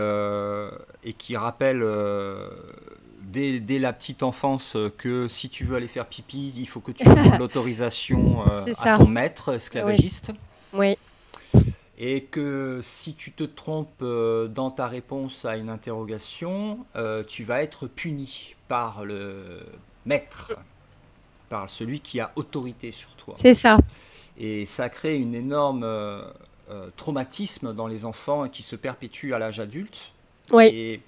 rappelle dès la petite enfance que si tu veux aller faire pipi, il faut que tu demandes l'autorisation C'est à ça. ton maître Oui. esclavagiste. Oui. Et que si tu te trompes dans ta réponse à une interrogation, tu vas être puni par le maître, par celui qui a autorité sur toi. C'est ça. Et ça crée une énorme traumatisme dans les enfants qui se perpétue à l'âge adulte. Oui.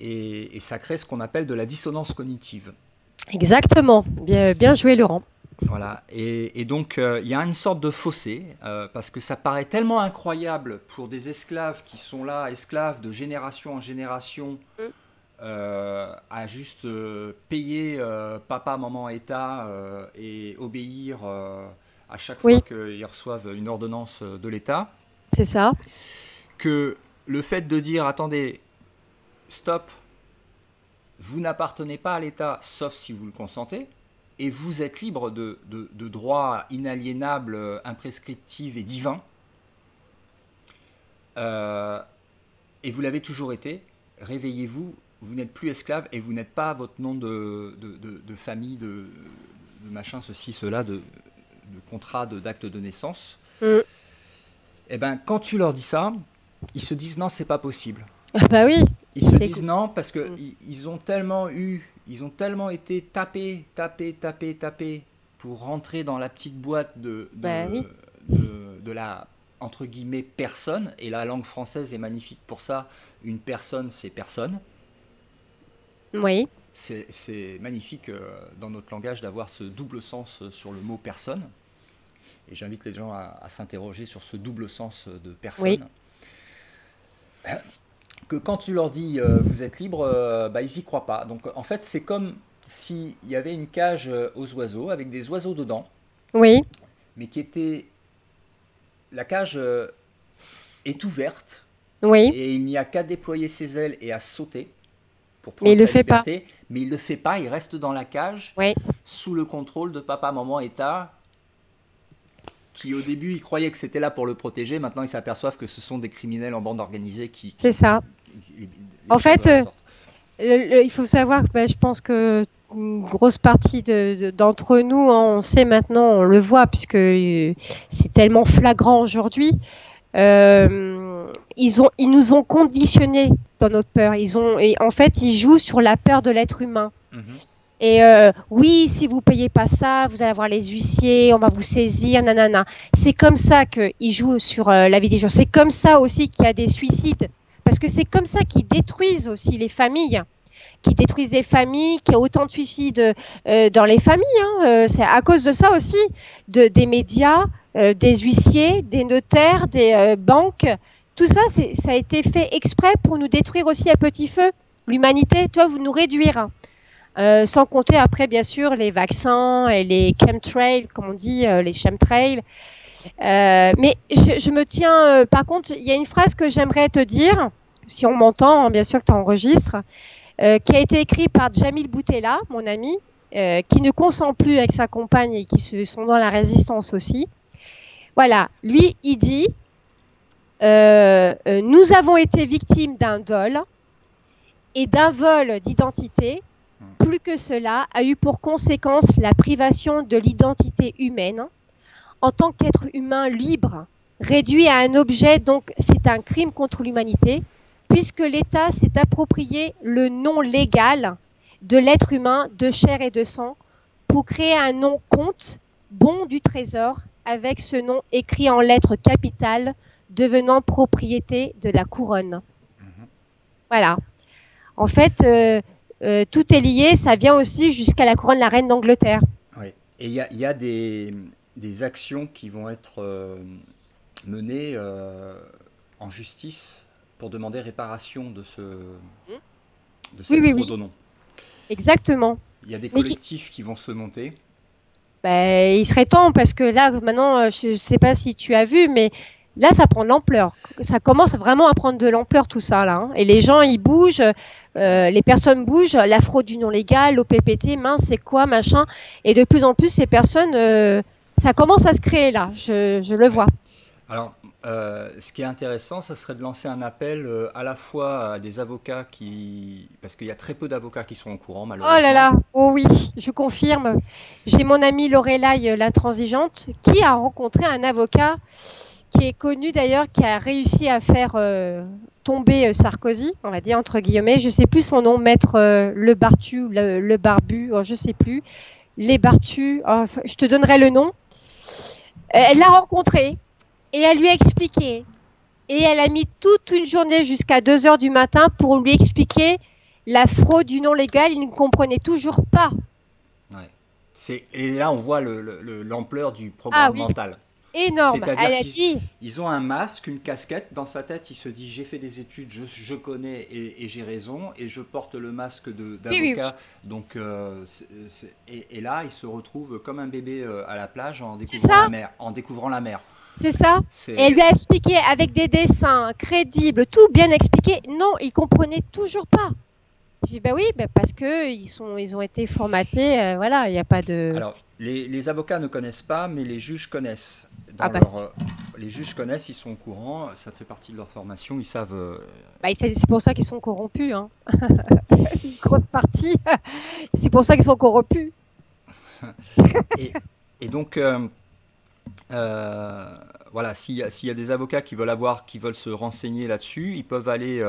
Et, et ça crée ce qu'on appelle de la dissonance cognitive. Exactement. Bien, bien joué, Laurent. Voilà, et donc il y a une sorte de fossé, parce que ça paraît tellement incroyable pour des esclaves qui sont là, esclaves de génération en génération, à juste payer papa, maman, État et obéir à chaque fois Oui, qu'ils reçoivent une ordonnance de l'État, c'est ça. que le fait de dire attendez, stop, vous n'appartenez pas à l'État sauf si vous le consentez, et vous êtes libre de droits inaliénables, imprescriptibles et divins, euh, et vous l'avez toujours été, réveillez-vous, vous n'êtes plus esclave et vous n'êtes pas votre nom de famille, de machin, ceci, cela, de contrat, d'acte de naissance. Mm. Et ben quand tu leur dis ça, ils se disent non, c'est pas possible. Ah bah oui. Ils se C'est disent non parce que ils ont tellement ils ont tellement été tapés pour rentrer dans la petite boîte bah oui. de la entre guillemets personne. Et la langue française est magnifique pour ça. Une personne, c'est personne. Oui. C'est magnifique dans notre langage d'avoir ce double sens sur le mot personne. Et j'invite les gens à s'interroger sur ce double sens de Oui. personne. Que quand tu leur dis vous êtes libre, bah, ils y croient pas. Donc en fait, c'est comme s'il y avait une cage aux oiseaux avec des oiseaux dedans, Oui. mais qui était. La cage est ouverte Oui. et il n'y a qu'à déployer ses ailes et à sauter pour Mais prendre il le sa fait pas. liberté, mais il ne le fait pas, il reste dans la cage Oui. sous le contrôle de papa, maman, État, qui au début ils croyaient que c'était là pour le protéger, maintenant ils s'aperçoivent que ce sont des criminels en bande organisée C'est ça. les En pires fait, de la sorte. il faut savoir que bah, je pense que une grosse partie d'entre nous, hein, on sait maintenant, on le voit, puisque c'est tellement flagrant aujourd'hui. Ils nous ont conditionnés dans notre peur. Et en fait, ils jouent sur la peur de l'être humain. Mhm. Et oui, si vous payez pas ça, vous allez avoir les huissiers, on va vous saisir, nanana. C'est comme ça qu'ils jouent sur la vie des gens. C'est comme ça aussi qu'il y a des suicides. Parce que c'est comme ça qu'ils détruisent aussi les familles. Qui détruisent les familles, qu'il y a autant de suicides dans les familles. Hein. C'est à cause de ça aussi, des médias, des huissiers, des notaires, des banques. Tout ça, ça a été fait exprès pour nous détruire aussi à petit feu. L'humanité, toi, vous nous réduire. Sans compter après, bien sûr, les vaccins et les chemtrails, comme on dit, les chemtrails. Mais je me tiens, par contre, il y a une phrase que j'aimerais te dire, si on m'entend, hein, bien sûr que tu enregistres, qui a été écrite par Jamil Boutella, mon ami, qui ne consent plus avec sa compagne et qui sont dans la résistance aussi. Voilà, lui, il dit nous avons été victimes d'un dol et d'un vol d'identité. Plus que cela, a eu pour conséquence la privation de l'identité humaine. En tant qu'être humain libre, réduit à un objet, donc c'est un crime contre l'humanité, puisque l'État s'est approprié le nom légal de l'être humain de chair et de sang pour créer un nom compte, bon du trésor, avec ce nom écrit en lettres capitales, devenant propriété de la couronne. Voilà. En fait, tout est lié, ça vient aussi jusqu'à la couronne de la reine d'Angleterre. Oui. Et il y a des actions qui vont être menées en justice pour demander réparation de Oui, cette oui, fraude oui, au nom. exactement. Il y a des Mais collectifs qui vont se monter. ben, il serait temps parce que là, maintenant, je ne sais pas si tu as vu, mais là, ça prend de l'ampleur. Ça commence vraiment à prendre de l'ampleur, tout ça, là, hein. Et les gens, ils bougent, les personnes bougent, la fraude du non légal, l'OPPT, mince, c'est quoi, machin. Et de plus en plus, ces personnes, ça commence à se créer, là, je le Ouais. vois. Alors, ce qui est intéressant, ça serait de lancer un appel à la fois à des avocats qui... Parce qu'il y a très peu d'avocats qui sont au courant, Oh là malheureusement. là, oh oui, je confirme. J'ai mon amie Lorelai, l'intransigeante, qui a rencontré un avocat qui est connu d'ailleurs, qui a réussi à faire tomber Sarkozy, on va dire entre guillemets. Je sais plus son nom, maître Le Bartu, le Barbu, oh, je sais plus. Les Bartu, oh, je te donnerai le nom. Elle l'a rencontré et elle lui a expliqué. Et elle a mis toute une journée jusqu'à 2 heures du matin pour lui expliquer la fraude du non légal. Il ne comprenait toujours pas. Ouais. Et là, on voit l'ampleur du Ah programme oui, mental. énorme. C'est-à-dire Elle a qu'ils dit, ils ont un masque, une casquette. Dans sa tête, il se dit, j'ai fait des études, je connais et j'ai raison. Et je porte le masque oui, oui, oui, d'avocat. Donc, et là, il se retrouve comme un bébé à la plage en c'est découvrant ça. la mer. En découvrant la mer. C'est ça. Et elle lui C'est... a expliqué avec des dessins crédibles, tout bien expliqué. Non, il comprenait toujours pas. J'ai dit, bah oui, bah parce que ils ont été formatés, voilà, il n'y a pas de. Alors, les avocats ne connaissent pas, mais les juges connaissent. Ah Dans bah, leur, les juges connaissent, ils sont au courant, ça fait partie de leur formation, ils savent. bah, c'est pour ça qu'ils sont corrompus, hein. Une grosse partie. C'est pour ça qu'ils sont corrompus. Et, et donc, euh, voilà, s'il y a des avocats qui veulent se renseigner là-dessus, ils peuvent aller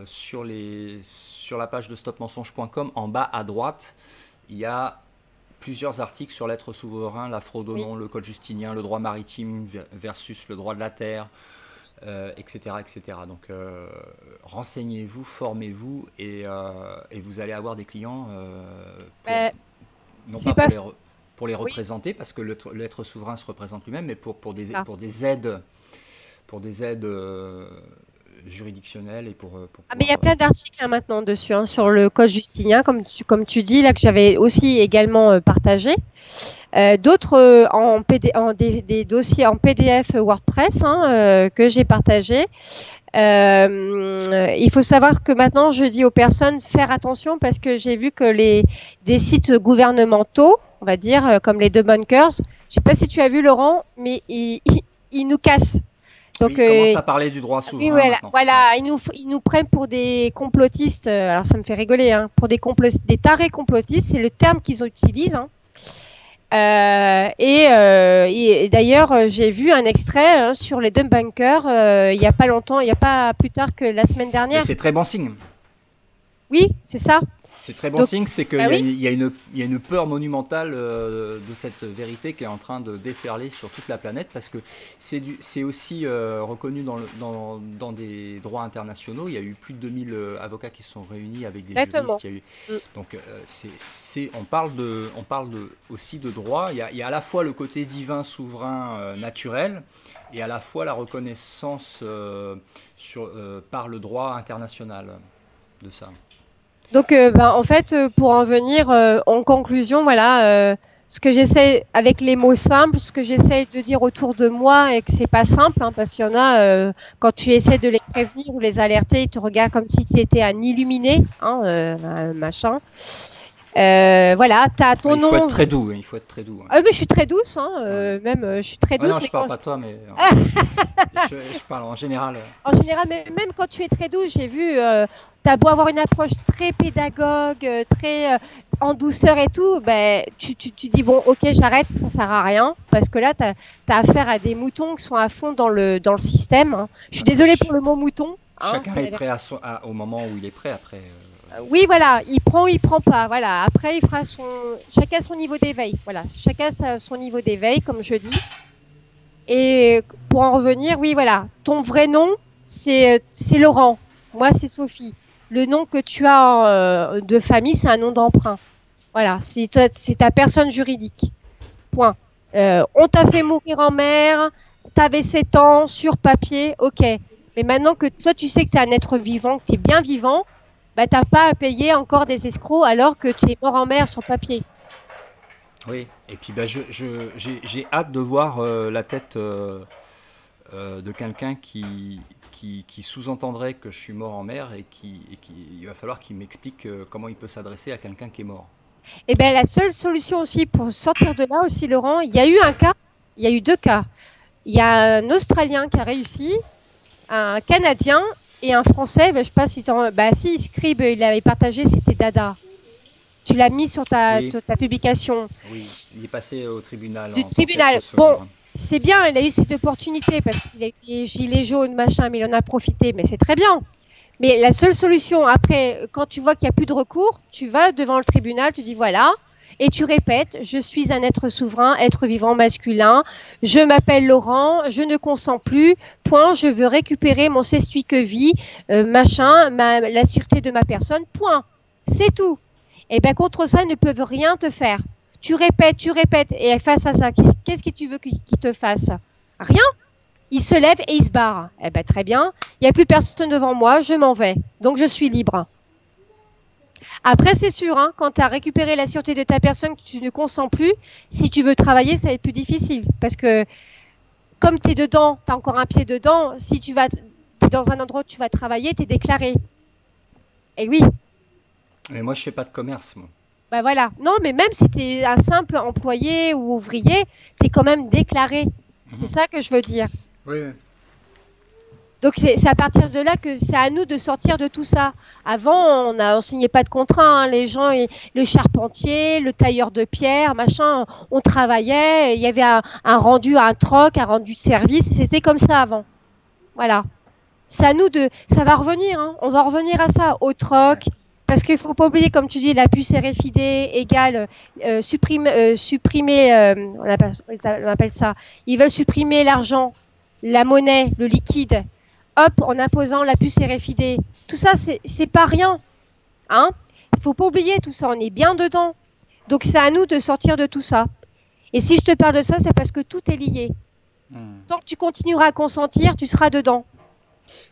sur la page de stopmensonge.com. En bas à droite, il y a plusieurs articles sur l'être souverain, la fraude au Oui. nom, le code justinien, le droit maritime versus le droit de la terre, etc., etc. Donc, renseignez-vous, formez-vous, et vous allez avoir des clients Bah, non c'est pas pas. pour les Oui, représenter, parce que l'être souverain se représente lui-même, mais ça. pour des aides juridictionnelles et pour Ah, mais il y pouvoir. a plein d'articles là, maintenant dessus, hein, sur Ouais. le code justinien, comme tu dis, là, que j'avais aussi également partagé. D'autres des dossiers en PDF WordPress, hein, que j'ai partagé. Il faut savoir que maintenant, je dis aux personnes faire attention parce que j'ai vu que des sites gouvernementaux, on va dire, comme les Debunkers, je ne sais pas si tu as vu Laurent, mais ils nous cassent. Oui, Donc, il commence à parler du droit oui, souverain voilà, maintenant. Ouais. voilà, ils nous prennent pour des complotistes. Alors, ça me fait rigoler, hein, pour des tarés complotistes, c'est le terme qu'ils utilisent, hein. Et d'ailleurs, j'ai vu un extrait hein, sur les Debunkers il n'y a pas longtemps, il n'y a pas plus tard que la semaine Mais dernière. c'est très bon signe. Oui, c'est ça. C'est très bon Donc, signe, c'est qu'il bah oui, il y a une peur monumentale de cette vérité qui est en train de déferler sur toute la planète, parce que c'est aussi reconnu dans des droits internationaux. Il y a eu plus de 2000 avocats qui se sont réunis avec des exactement. juristes. Il y a eu, Mm. donc on parle aussi de droit. Il y a à la fois le côté divin, souverain, naturel, et à la fois la reconnaissance par le droit international de ça. Donc, ben, en fait, pour en venir en conclusion, voilà, ce que j'essaie avec les mots simples, ce que j'essaie de dire autour de moi et que c'est pas simple, hein, parce qu'il y en a, quand tu essaies de les prévenir ou les alerter, ils te regardent comme si tu étais un illuminé, hein, un machin. Voilà, tu as ton Il faut être nom. très doux, hein, il faut être très doux. Ah, mais je suis très douce, hein, Ouais. même je suis très Ah douce, non, mais je parle quand pas de toi, mais je parle en général. en général, même quand tu es très douce, j'ai vu, tu as beau avoir une approche très pédagogue, très en douceur et tout, ben, tu dis, bon, ok, j'arrête, ça sert à rien, parce que là, tu as affaire à des moutons qui sont à fond dans le système, hein. Je suis désolée pour le mot mouton, hein, Chacun est prêt au moment où il est prêt après. oui, voilà, il prend ou il prend pas, voilà. Après, il fera chacun son niveau d'éveil, voilà, chacun son niveau d'éveil, comme je dis. Et pour en revenir, oui, voilà, ton vrai nom, c'est Laurent. Moi, c'est Sophie. Le nom que tu as de famille, c'est un nom d'emprunt. Voilà, c'est ta personne juridique. Point. On t'a fait mourir en mer, t'avais 7 ans, sur papier, ok. Mais maintenant que toi, tu sais que tu es un être vivant, que tu es bien vivant, bah, t'as pas à payer encore des escrocs alors que tu es mort en mer sur papier. Oui, et puis bah, j'ai hâte de voir la tête de quelqu'un qui sous-entendrait que je suis mort en mer et il va falloir qu'il m'explique comment il peut s'adresser à quelqu'un qui est mort. Et ben la seule solution aussi pour sortir de là aussi, Laurent, il y a eu un cas, il y a eu deux cas. Il y a un Australien qui a réussi, un Canadien et un Français. Ben, je sais pas si bah si Scribe il avait partagé, c'était Dada. Tu l'as mis Oui, sur ta publication oui, il est passé au tribunal du en tant tribunal. qu'être Bon, souverain. c'est bien, il a eu cette opportunité parce qu'il a eu les gilets jaunes, machin, mais il en a profité, mais c'est très bien. Mais la seule solution, après, quand tu vois qu'il n'y a plus de recours, tu vas devant le tribunal, tu dis voilà, et tu répètes, je suis un être souverain, être vivant masculin, je m'appelle Laurent, je ne consens plus, point, je veux récupérer mon cestuik vie, machin, la sûreté de ma personne, point. C'est tout. Et bien contre ça, ils ne peuvent rien te faire. Tu répètes, et face à ça, qu'est-ce que tu veux qu'ils te fassent? Rien. Il se lève et il se barre. Eh ben très bien. Il n'y a plus personne devant moi, je m'en vais. Donc je suis libre. Après, c'est sûr, hein, quand tu as récupéré la sûreté de ta personne, que tu ne consens plus, si tu veux travailler, ça va être plus difficile. Parce que comme tu es dedans, tu as encore un pied dedans, si tu vas es dans un endroit où tu vas travailler, tu es déclaré. Et oui, Mais moi, je fais pas de commerce, moi. bah voilà. Non, mais même si tu es un simple employé ou ouvrier, tu es quand même déclaré. C'est Mhm. ça que je veux dire. Oui, oui. Donc c'est à partir de là que c'est à nous de sortir de tout ça. Avant, on signait pas de contrat, hein. Les gens, le charpentier, le tailleur de pierre, machin, on travaillait. Il y avait un rendu, un troc, un rendu de service. C'était comme ça avant. Voilà. C'est à nous de. Ça va revenir. Hein. On va revenir à ça, au Ouais. troc. Parce qu'il faut pas oublier, comme tu dis, la puce RFID égale supprimer. On appelle ça. Ils veulent supprimer l'argent, la monnaie, le liquide, hop, en imposant la puce RFID. Tout ça, c'est pas rien. Hein. Il faut pas oublier tout ça, on est bien dedans. Donc c'est à nous de sortir de tout ça. Et si je te parle de ça, c'est parce que tout est lié. Hmm. Tant que tu continueras à consentir, tu seras dedans.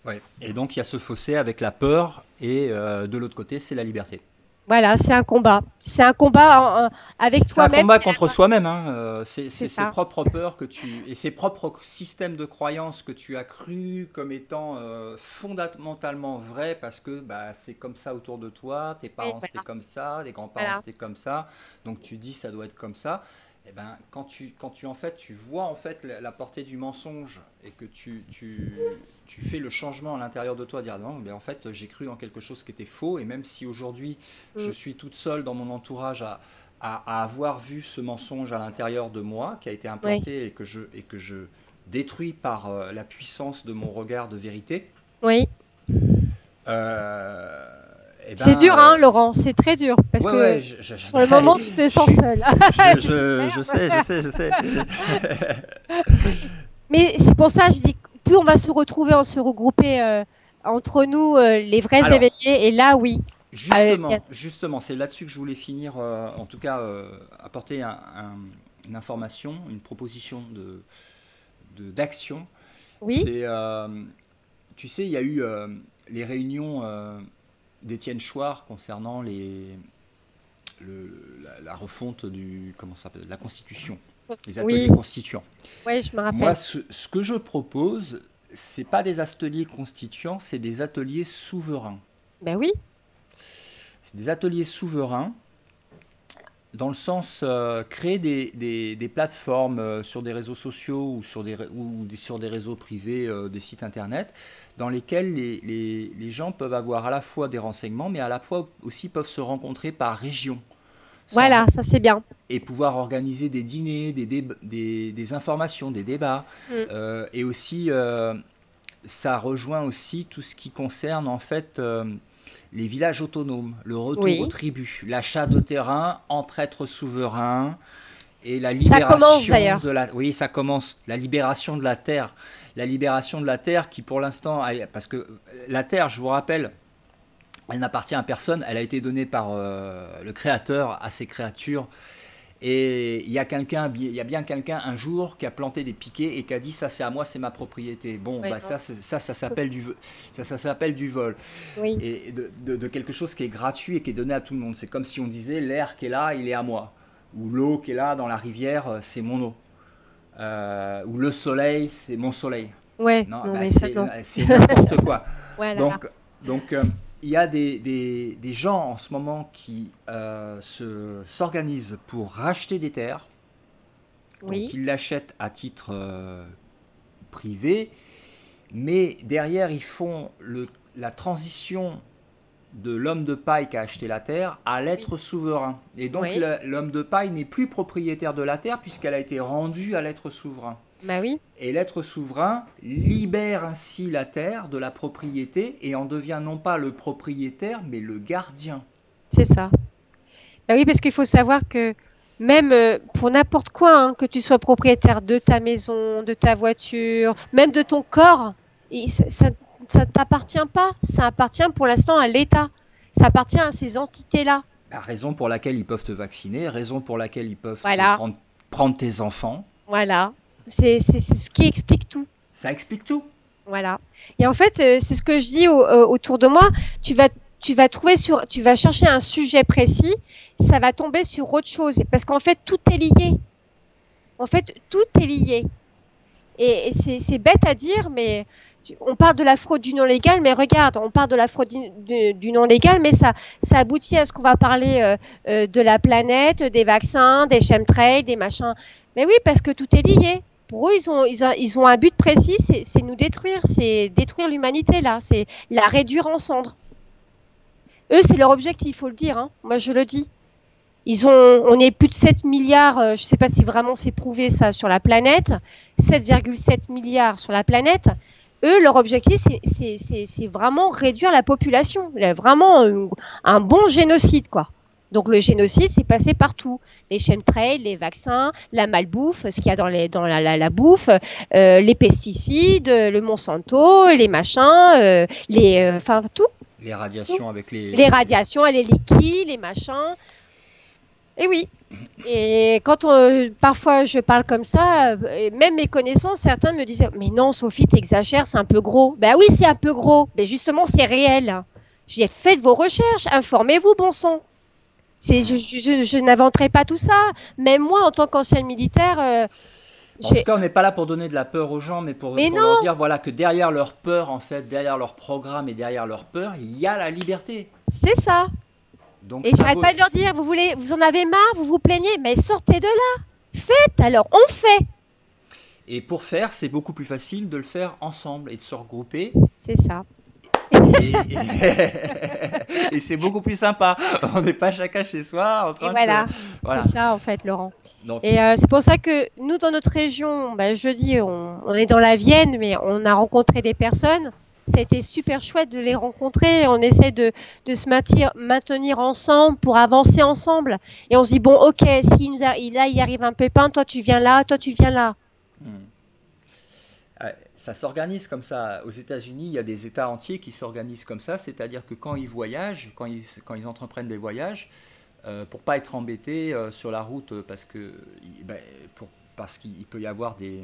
Ouais. Et donc, il y a ce fossé avec la peur et de l'autre côté, c'est la liberté. Voilà, c'est un combat. C'est un combat avec C'est un toi-même. combat contre soi-même, hein. C'est C'est ses ça. propres peurs que tu et ses propres systèmes de croyances que tu as cru comme étant fondamentalement vrais parce que bah, c'est comme ça autour de toi, tes Et parents c'était voilà. comme ça, les grands-parents Voilà. c'était comme ça, donc tu dis ça doit être comme ça. Et ben quand tu en fait tu vois en fait la portée du mensonge et que tu fais le changement à l'intérieur de toi, dire non mais en fait j'ai cru en quelque chose qui était faux et même si aujourd'hui je Mm. suis toute seule dans mon entourage à avoir vu ce mensonge à l'intérieur de moi qui a été Oui. implanté et que je détruis par la puissance de mon regard de vérité, Oui. euh, et C'est ben dur, hein, Laurent. C'est très dur parce ouais que ouais sur le moment, tu te sens seul. C'est je clair. sais je sais. Mais c'est pour ça, je dis, que plus on va se retrouver, on se regrouper entre nous, les vrais Alors éveillés. Et là, oui. Bien. justement, c'est là-dessus que je voulais finir, en tout cas apporter une information, une proposition d'action. Oui. C'est, tu sais, il y a eu les réunions d'Étienne Chouard concernant la refonte comment ça s'appelle, de la Constitution, les ateliers Oui. constituants. Oui, je me Moi, rappelle. ce que je propose, c'est pas des ateliers constituants, c'est des ateliers souverains. Ben oui. C'est des ateliers souverains dans le sens créer des plateformes sur des réseaux sociaux ou sur des réseaux privés, des sites internet, dans lesquels les gens peuvent avoir à la fois des renseignements, mais à la fois aussi peuvent se rencontrer par région sans, Voilà, ça c'est bien. et pouvoir organiser des dîners, des informations, des débats. Mm. Et aussi, ça rejoint aussi tout ce qui concerne en fait les villages autonomes, le retour aux Oui. tribus, l'achat de terrain entre êtres souverains et la Ça commence libération d'ailleurs. de la... Oui, ça commence, la libération de la terre. La libération de la terre qui pour l'instant... Parce que la terre, je vous rappelle, elle n'appartient à personne, elle a été donnée par le créateur à ses créatures Et il y a bien quelqu'un un jour qui a planté des piquets et qui a dit ça c'est à moi, c'est ma propriété. Bon, Ouais, bah non. ça s'appelle ça s'appelle du vol. Oui, Et de quelque chose qui est gratuit et qui est donné à tout le monde. C'est comme si on disait l'air qui est là, il est à moi. Ou l'eau qui est là dans la rivière, c'est mon eau. Ou le soleil, c'est mon soleil. ouais, Non, non, bah, mais ça, non. c'est n'importe quoi. Voilà. Donc, il y a des gens en ce moment qui s'organisent pour racheter des terres. Donc, Oui, ils l'achètent à titre privé, mais derrière, ils font la transition de l'homme de paille qui a acheté la terre à oui, l'être souverain. Et donc, oui. l'homme de paille n'est plus propriétaire de la terre puisqu'elle a été rendue à l'être souverain. Bah oui, Et l'être souverain libère ainsi la terre de la propriété et en devient non pas le propriétaire, mais le gardien. c'est ça. Bah oui, parce qu'il faut savoir que même pour n'importe quoi, hein, que tu sois propriétaire de ta maison, de ta voiture, même de ton corps, ça t'appartient pas. Ça appartient pour l'instant à l'État. Ça appartient à ces entités-là. La raison pour laquelle ils peuvent te vacciner, raison pour laquelle ils peuvent te Voilà, prendre tes enfants, voilà. C'est ce qui explique tout. ça explique tout. Voilà. Et en fait, c'est ce que je dis autour de moi. Tu vas, tu vas chercher un sujet précis, ça va tomber sur autre chose. Parce qu'en fait, tout est lié. En fait, tout est lié. Et c'est bête à dire, mais on parle de la fraude du non légal, mais regarde, on parle de la fraude du non légal, mais ça aboutit à ce qu'on va parler de la planète, des vaccins, des chemtrails, des machins. Mais oui, parce que tout est lié. Pour eux, ils ont un but précis, c'est nous détruire, c'est détruire l'humanité, là, c'est la réduire en cendres. Eux, c'est leur objectif, il faut le dire, hein. Moi, je le dis. On est plus de 7 milliards, je ne sais pas si vraiment c'est prouvé ça sur la planète, 7,7 milliards sur la planète. Eux, leur objectif, c'est vraiment réduire la population. Vraiment un bon génocide, quoi. Donc le génocide, c'est passé partout. Les chemtrails, les vaccins, la malbouffe, ce qu'il y a dans la bouffe, les pesticides, le Monsanto, les machins, enfin tout, Les tout. radiations avec Les radiations, les liquides, les machins. Et oui. Et quand parfois je parle comme ça, même mes connaissances, certains me disent mais non, Sophie, t'exagères, c'est un peu gros. Ben oui, c'est un peu gros, mais justement, c'est réel. J'ai fait vos recherches, informez-vous, bon sang. Je n'inventerai pas tout ça. Même moi, en tant qu'ancienne militaire, En tout cas, on n'est pas là pour donner de la peur aux gens, mais mais pour leur non, dire voilà, que derrière leur peur, en fait, derrière leur programme et derrière leur peur, il y a la liberté. c'est ça. Donc Et ça j'arrête vaut. pas de leur dire, vous en avez marre, vous vous plaignez, mais sortez de là. Faites, alors on fait. Et pour faire, c'est beaucoup plus facile de le faire ensemble et de se regrouper. C'est ça. Et, et- et c'est beaucoup plus sympa. On n'est pas chacun chez soi en Et train de se. voilà, c'est Voilà. ça en fait, Laurent. Donc, Et c'est pour ça que nous, dans notre région, bah, je dis, on est dans la Vienne, mais on a rencontré des personnes. Ça a été super chouette de les rencontrer. On essaie de se maintenir ensemble pour avancer ensemble. Et on se dit, bon, ok, si là, il arrive un pépin, toi, tu viens là, toi, tu viens là. hmm. Ça s'organise comme ça. Aux États-Unis, il y a des États entiers qui s'organisent comme ça, c'est-à-dire que quand ils voyagent, quand ils entreprennent des voyages, pour pas être embêtés sur la route, ben, parce qu'il peut y avoir des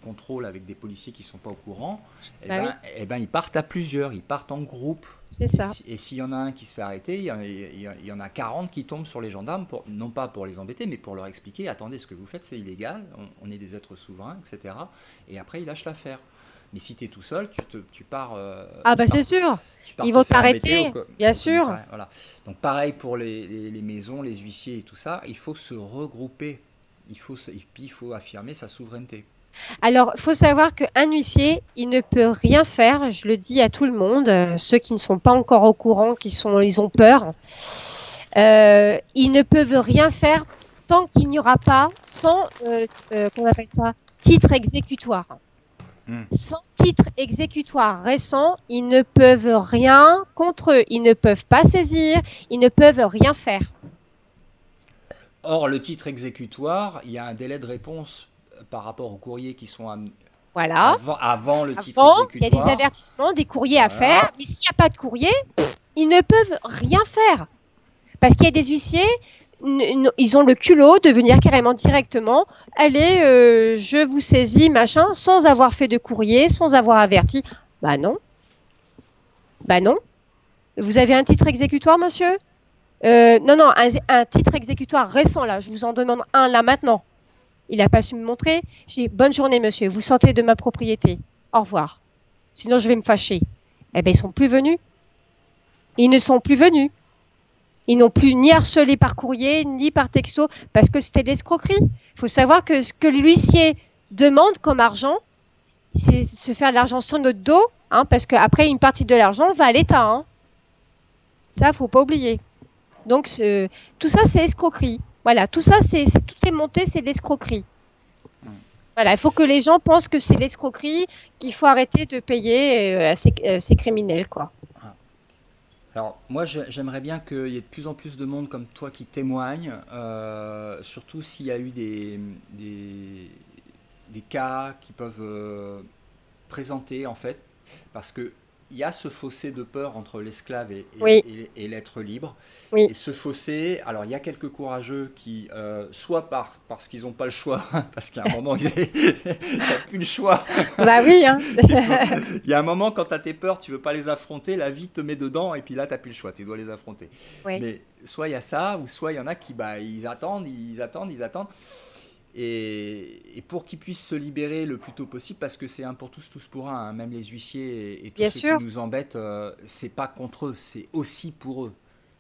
contrôles avec des policiers qui sont pas au courant, Bah oui, eh ben, ils partent à plusieurs, ils partent en groupe. c'est ça. Et s'il y en a un qui se fait arrêter, il y en a 40 qui tombent sur les gendarmes, non pas pour les embêter, mais pour leur expliquer, attendez, ce que vous faites, c'est illégal, on est des êtres souverains, etc. Et après, ils lâchent l'affaire. Mais si tu es tout seul, tu pars, Ah bah c'est sûr. tu pars Ils te vont faire embêter t'arrêter, bien au sûr. commissariat. Voilà. Donc pareil pour les maisons, les huissiers et tout ça, il faut se regrouper. Et puis il faut affirmer sa souveraineté. Alors, il faut savoir qu'un huissier, il ne peut rien faire. Je le dis à tout le monde, ceux qui ne sont pas encore au courant, ils ont peur. Ils ne peuvent rien faire tant qu'il n'y aura pas, sans, qu'on appelle ça, titre exécutoire. Hmm. Sans titre exécutoire récent, ils ne peuvent rien contre eux. Ils ne peuvent pas saisir, ils ne peuvent rien faire. Or, le titre exécutoire, il y a un délai de réponse par rapport aux courriers qui sont Voilà. avant le titre Avant, il y a des exécutoire. avertissements, des courriers à faire. Voilà. Mais s'il n'y a pas de courrier, ils ne peuvent rien faire. Parce qu'il y a des huissiers, ils ont le culot de venir carrément directement. Allez, je vous saisis, machin, sans avoir fait de courrier, sans avoir averti. Bah non. Bah non. Vous avez un titre exécutoire, monsieur? Non, non, un titre exécutoire récent, là. Je vous en demande un, là, maintenant. Il n'a pas su me montrer. Je dis, bonne journée, monsieur. Vous sortez de ma propriété. Au revoir. Sinon, je vais me fâcher. Eh bien, ils sont plus venus. Ils ne sont plus venus. Ils n'ont plus ni harcelé par courrier, ni par texto, parce que c'était de l'escroquerie. Il faut savoir que ce que l'huissier demande comme argent, c'est se faire de l'argent sur notre dos, hein, parce qu'après, une partie de l'argent va à l'État. Hein. Ça, il ne faut pas oublier. Donc, tout ça, c'est escroquerie. Voilà, tout ça, tout est monté, c'est de l'escroquerie. Voilà, il faut que les gens pensent que c'est l'escroquerie, qu'il faut arrêter de payer à ces criminels, quoi. Alors, moi, j'aimerais bien qu'il y ait de plus en plus de monde comme toi qui témoigne, surtout s'il y a eu des cas qui peuvent présenter, en fait, parce que il y a ce fossé de peur entre l'esclave Oui, et l'être libre. oui. Et ce fossé, alors il y a quelques courageux qui, soit parce qu'ils n'ont pas le choix, parce qu'à un moment, tu n'as plus le choix. Bah oui, hein. Il y a un moment, quand tu as tes peurs, tu veux pas les affronter, la vie te met dedans, et puis là, tu n'as plus le choix, tu dois les affronter. Oui. Mais soit il y a ça, ou soit il y en a qui, bah, ils attendent, ils attendent, ils attendent. Et pour qu'ils puissent se libérer le plus tôt possible, parce que c'est un pour tous, tous pour un, hein, même les huissiers et tous Bien ceux sûr. qui nous embêtent, c'est pas contre eux, c'est aussi pour eux,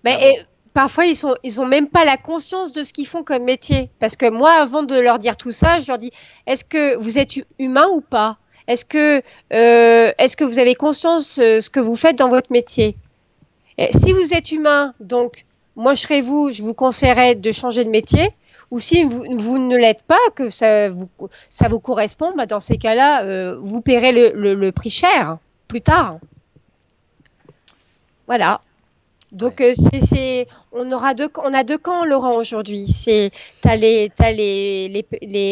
Mais d'abord. parfois, ils ont même pas la conscience de ce qu'ils font comme métier. Parce que moi, avant de leur dire tout ça, je leur dis, est-ce que vous êtes humain ou pas? Est-ce que vous avez conscience ce que vous faites dans votre métier? Et si vous êtes humain, donc moi je serais vous, je vous conseillerais de changer de métier. Ou si vous ne l'êtes pas, que ça vous correspond, bah dans ces cas-là, vous paierez le prix cher plus tard. Voilà. Donc Ouais. on a deux camps, Laurent, aujourd'hui. T'as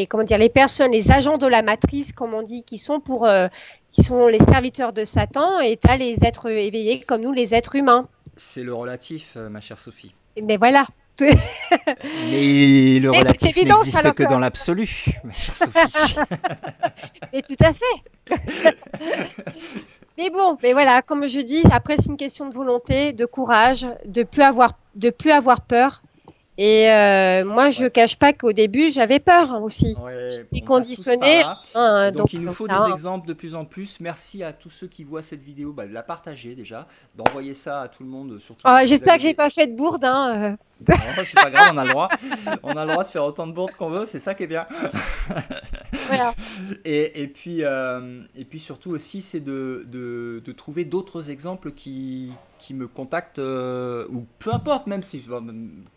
comment dire, les personnes, les agents de la matrice, comme on dit, qui sont les serviteurs de Satan, et t'as les êtres éveillés comme nous, les êtres humains. C'est le relatif, ma chère Sophie. Mais voilà. Mais le Mais c'est relatif évident, n'existe Sherlock que dans Holmes. l'absolu, ma chère Sophie. Mais tout à fait. Mais bon, mais voilà, comme je dis, après c'est une question de volonté, de courage, de plus avoir peur. Et moi, je Ouais. cache pas qu'au début, j'avais peur hein, aussi. Ouais, J'étais on passe tous par conditionnée, là. Et hein, donc, il nous donc faut ça, des hein. exemples de plus en plus. Merci à tous ceux qui voient cette vidéo, bah, de la partager déjà, d'envoyer ça à tout le monde, surtout Oh, si vous j'espère avez que j'ai des... pas fait de bourde, hein. Non, c'est pas grave, on a le droit. On a le droit de faire autant de bourdes qu'on veut, c'est ça qui est bien. Voilà. Et puis surtout aussi, c'est de trouver d'autres exemples qui me contactent, ou peu importe, même si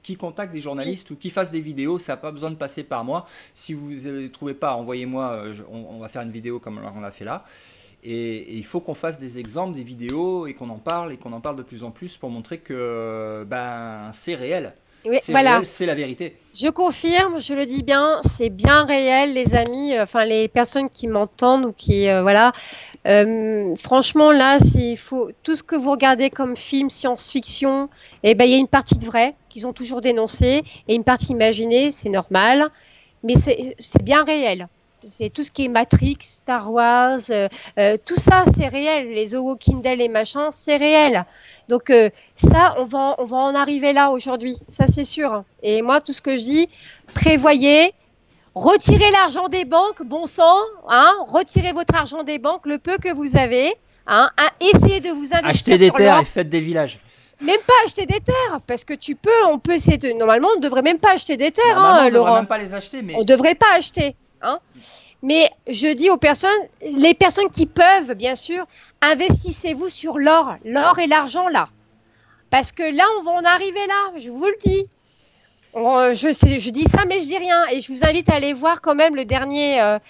qui contactent des Oui. journalistes ou qui fassent des vidéos, ça n'a pas besoin de passer par moi. Si vous ne les trouvez pas, envoyez-moi, on va faire une vidéo comme on l'a fait là. Et il faut qu'on fasse des exemples, des vidéos, et qu'on en parle de plus en plus pour montrer que ben, c'est réel. Oui, C'est voilà. réel, c'est la vérité. Je confirme, je le dis bien, c'est bien réel, les amis, enfin les personnes qui m'entendent ou qui, voilà. Franchement, là, il faut tout ce que vous regardez comme film science-fiction, eh ben, il y a une partie de vrai qu'ils ont toujours dénoncé et une partie imaginée, c'est normal, mais c'est bien réel. C'est tout ce qui est Matrix, Star Wars, tout ça, c'est réel. Les The Walking Dead et machin, c'est réel. Donc ça, on va en arriver là aujourd'hui, ça c'est sûr. Et moi, tout ce que je dis, prévoyez, retirez l'argent des banques, bon sang, hein, retirez votre argent des banques, le peu que vous avez, hein, essayez de vous Achetez investir des sur terres l'or. et faites des villages. Même pas acheter des terres, parce que on peut essayer de, normalement, on ne devrait même pas acheter des terres, Normalement, on hein, ne devrait Laurent. même pas les acheter, On ne mais devrait pas acheter, hein. Mais je dis aux personnes, les personnes qui peuvent, bien sûr, investissez-vous sur l'or et l'argent là. Parce que là, on va en arriver là, je vous le dis. Je dis ça, mais je dis rien. Et je vous invite à aller voir quand même les dernières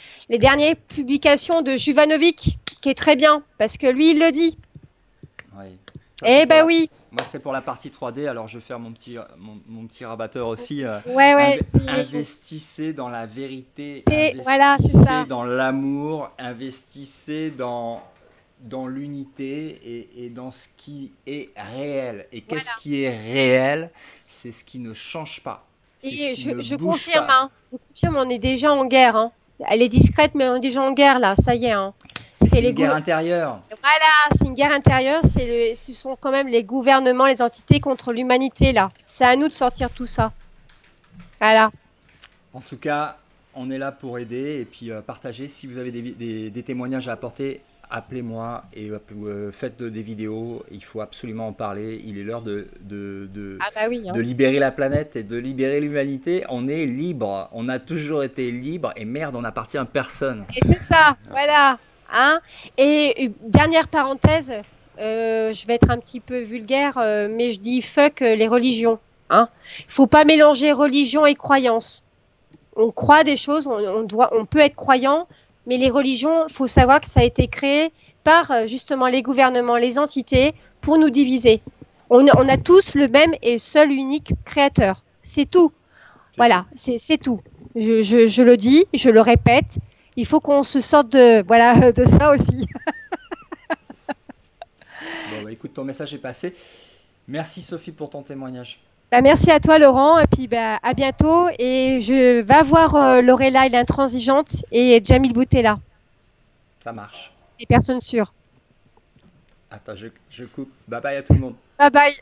publications de Juvanovic, qui est très bien, parce que lui, il le dit. oui. Ça, c'est Eh pour ben la... oui, Moi, c'est pour la partie 3D, alors je vais faire mon petit rabatteur aussi. ouais, ouais, Investissez dans la vérité, voilà, c'est investissez ça. dans l'amour, investissez dans l'unité et dans ce qui est réel. Et qu'est-ce Voilà, qui est réel? C'est ce qui ne change pas. C'est ce Et qui ne je bouge confirme, pas. hein. Je confirme, on est déjà en guerre, hein. Elle est discrète, mais on est déjà en guerre là. Ça y est, hein. Mais C'est c'est les une guerre gouvernements. intérieure. Voilà, c'est une guerre intérieure. Ce sont quand même les gouvernements, les entités contre l'humanité là. C'est à nous de sortir tout ça. Voilà. En tout cas, on est là pour aider et puis partager. Si vous avez des témoignages à apporter, appelez-moi et faites des vidéos. Il faut absolument en parler. Il est l'heure Ah bah oui, de hein. libérer la planète et de libérer l'humanité. On est libre. On a toujours été libre et merde, on n'appartient à personne. Et c'est ça, voilà. Hein. Et dernière parenthèse, je vais être un petit peu vulgaire, mais je dis fuck les religions. Hein. Il faut pas mélanger religion et croyance. On croit des choses, on peut être croyant, mais les religions, il faut savoir que ça a été créé par justement les gouvernements, les entités, pour nous diviser. On a tous le même et seul unique créateur. C'est tout. C'est tout. Voilà, c'est tout. Je le dis, je le répète. Il faut qu'on se sorte de, voilà, de ça aussi. Bon, bah, écoute, ton message est passé. Merci Sophie pour ton témoignage. Bah, merci à toi, Laurent. Et puis, bah, à bientôt. Et je vais voir Lorella, l'intransigeante, et Jamil Boutella, Ça marche. les personnes sûres. Attends, je coupe. Bye bye à tout le monde. Bye bye.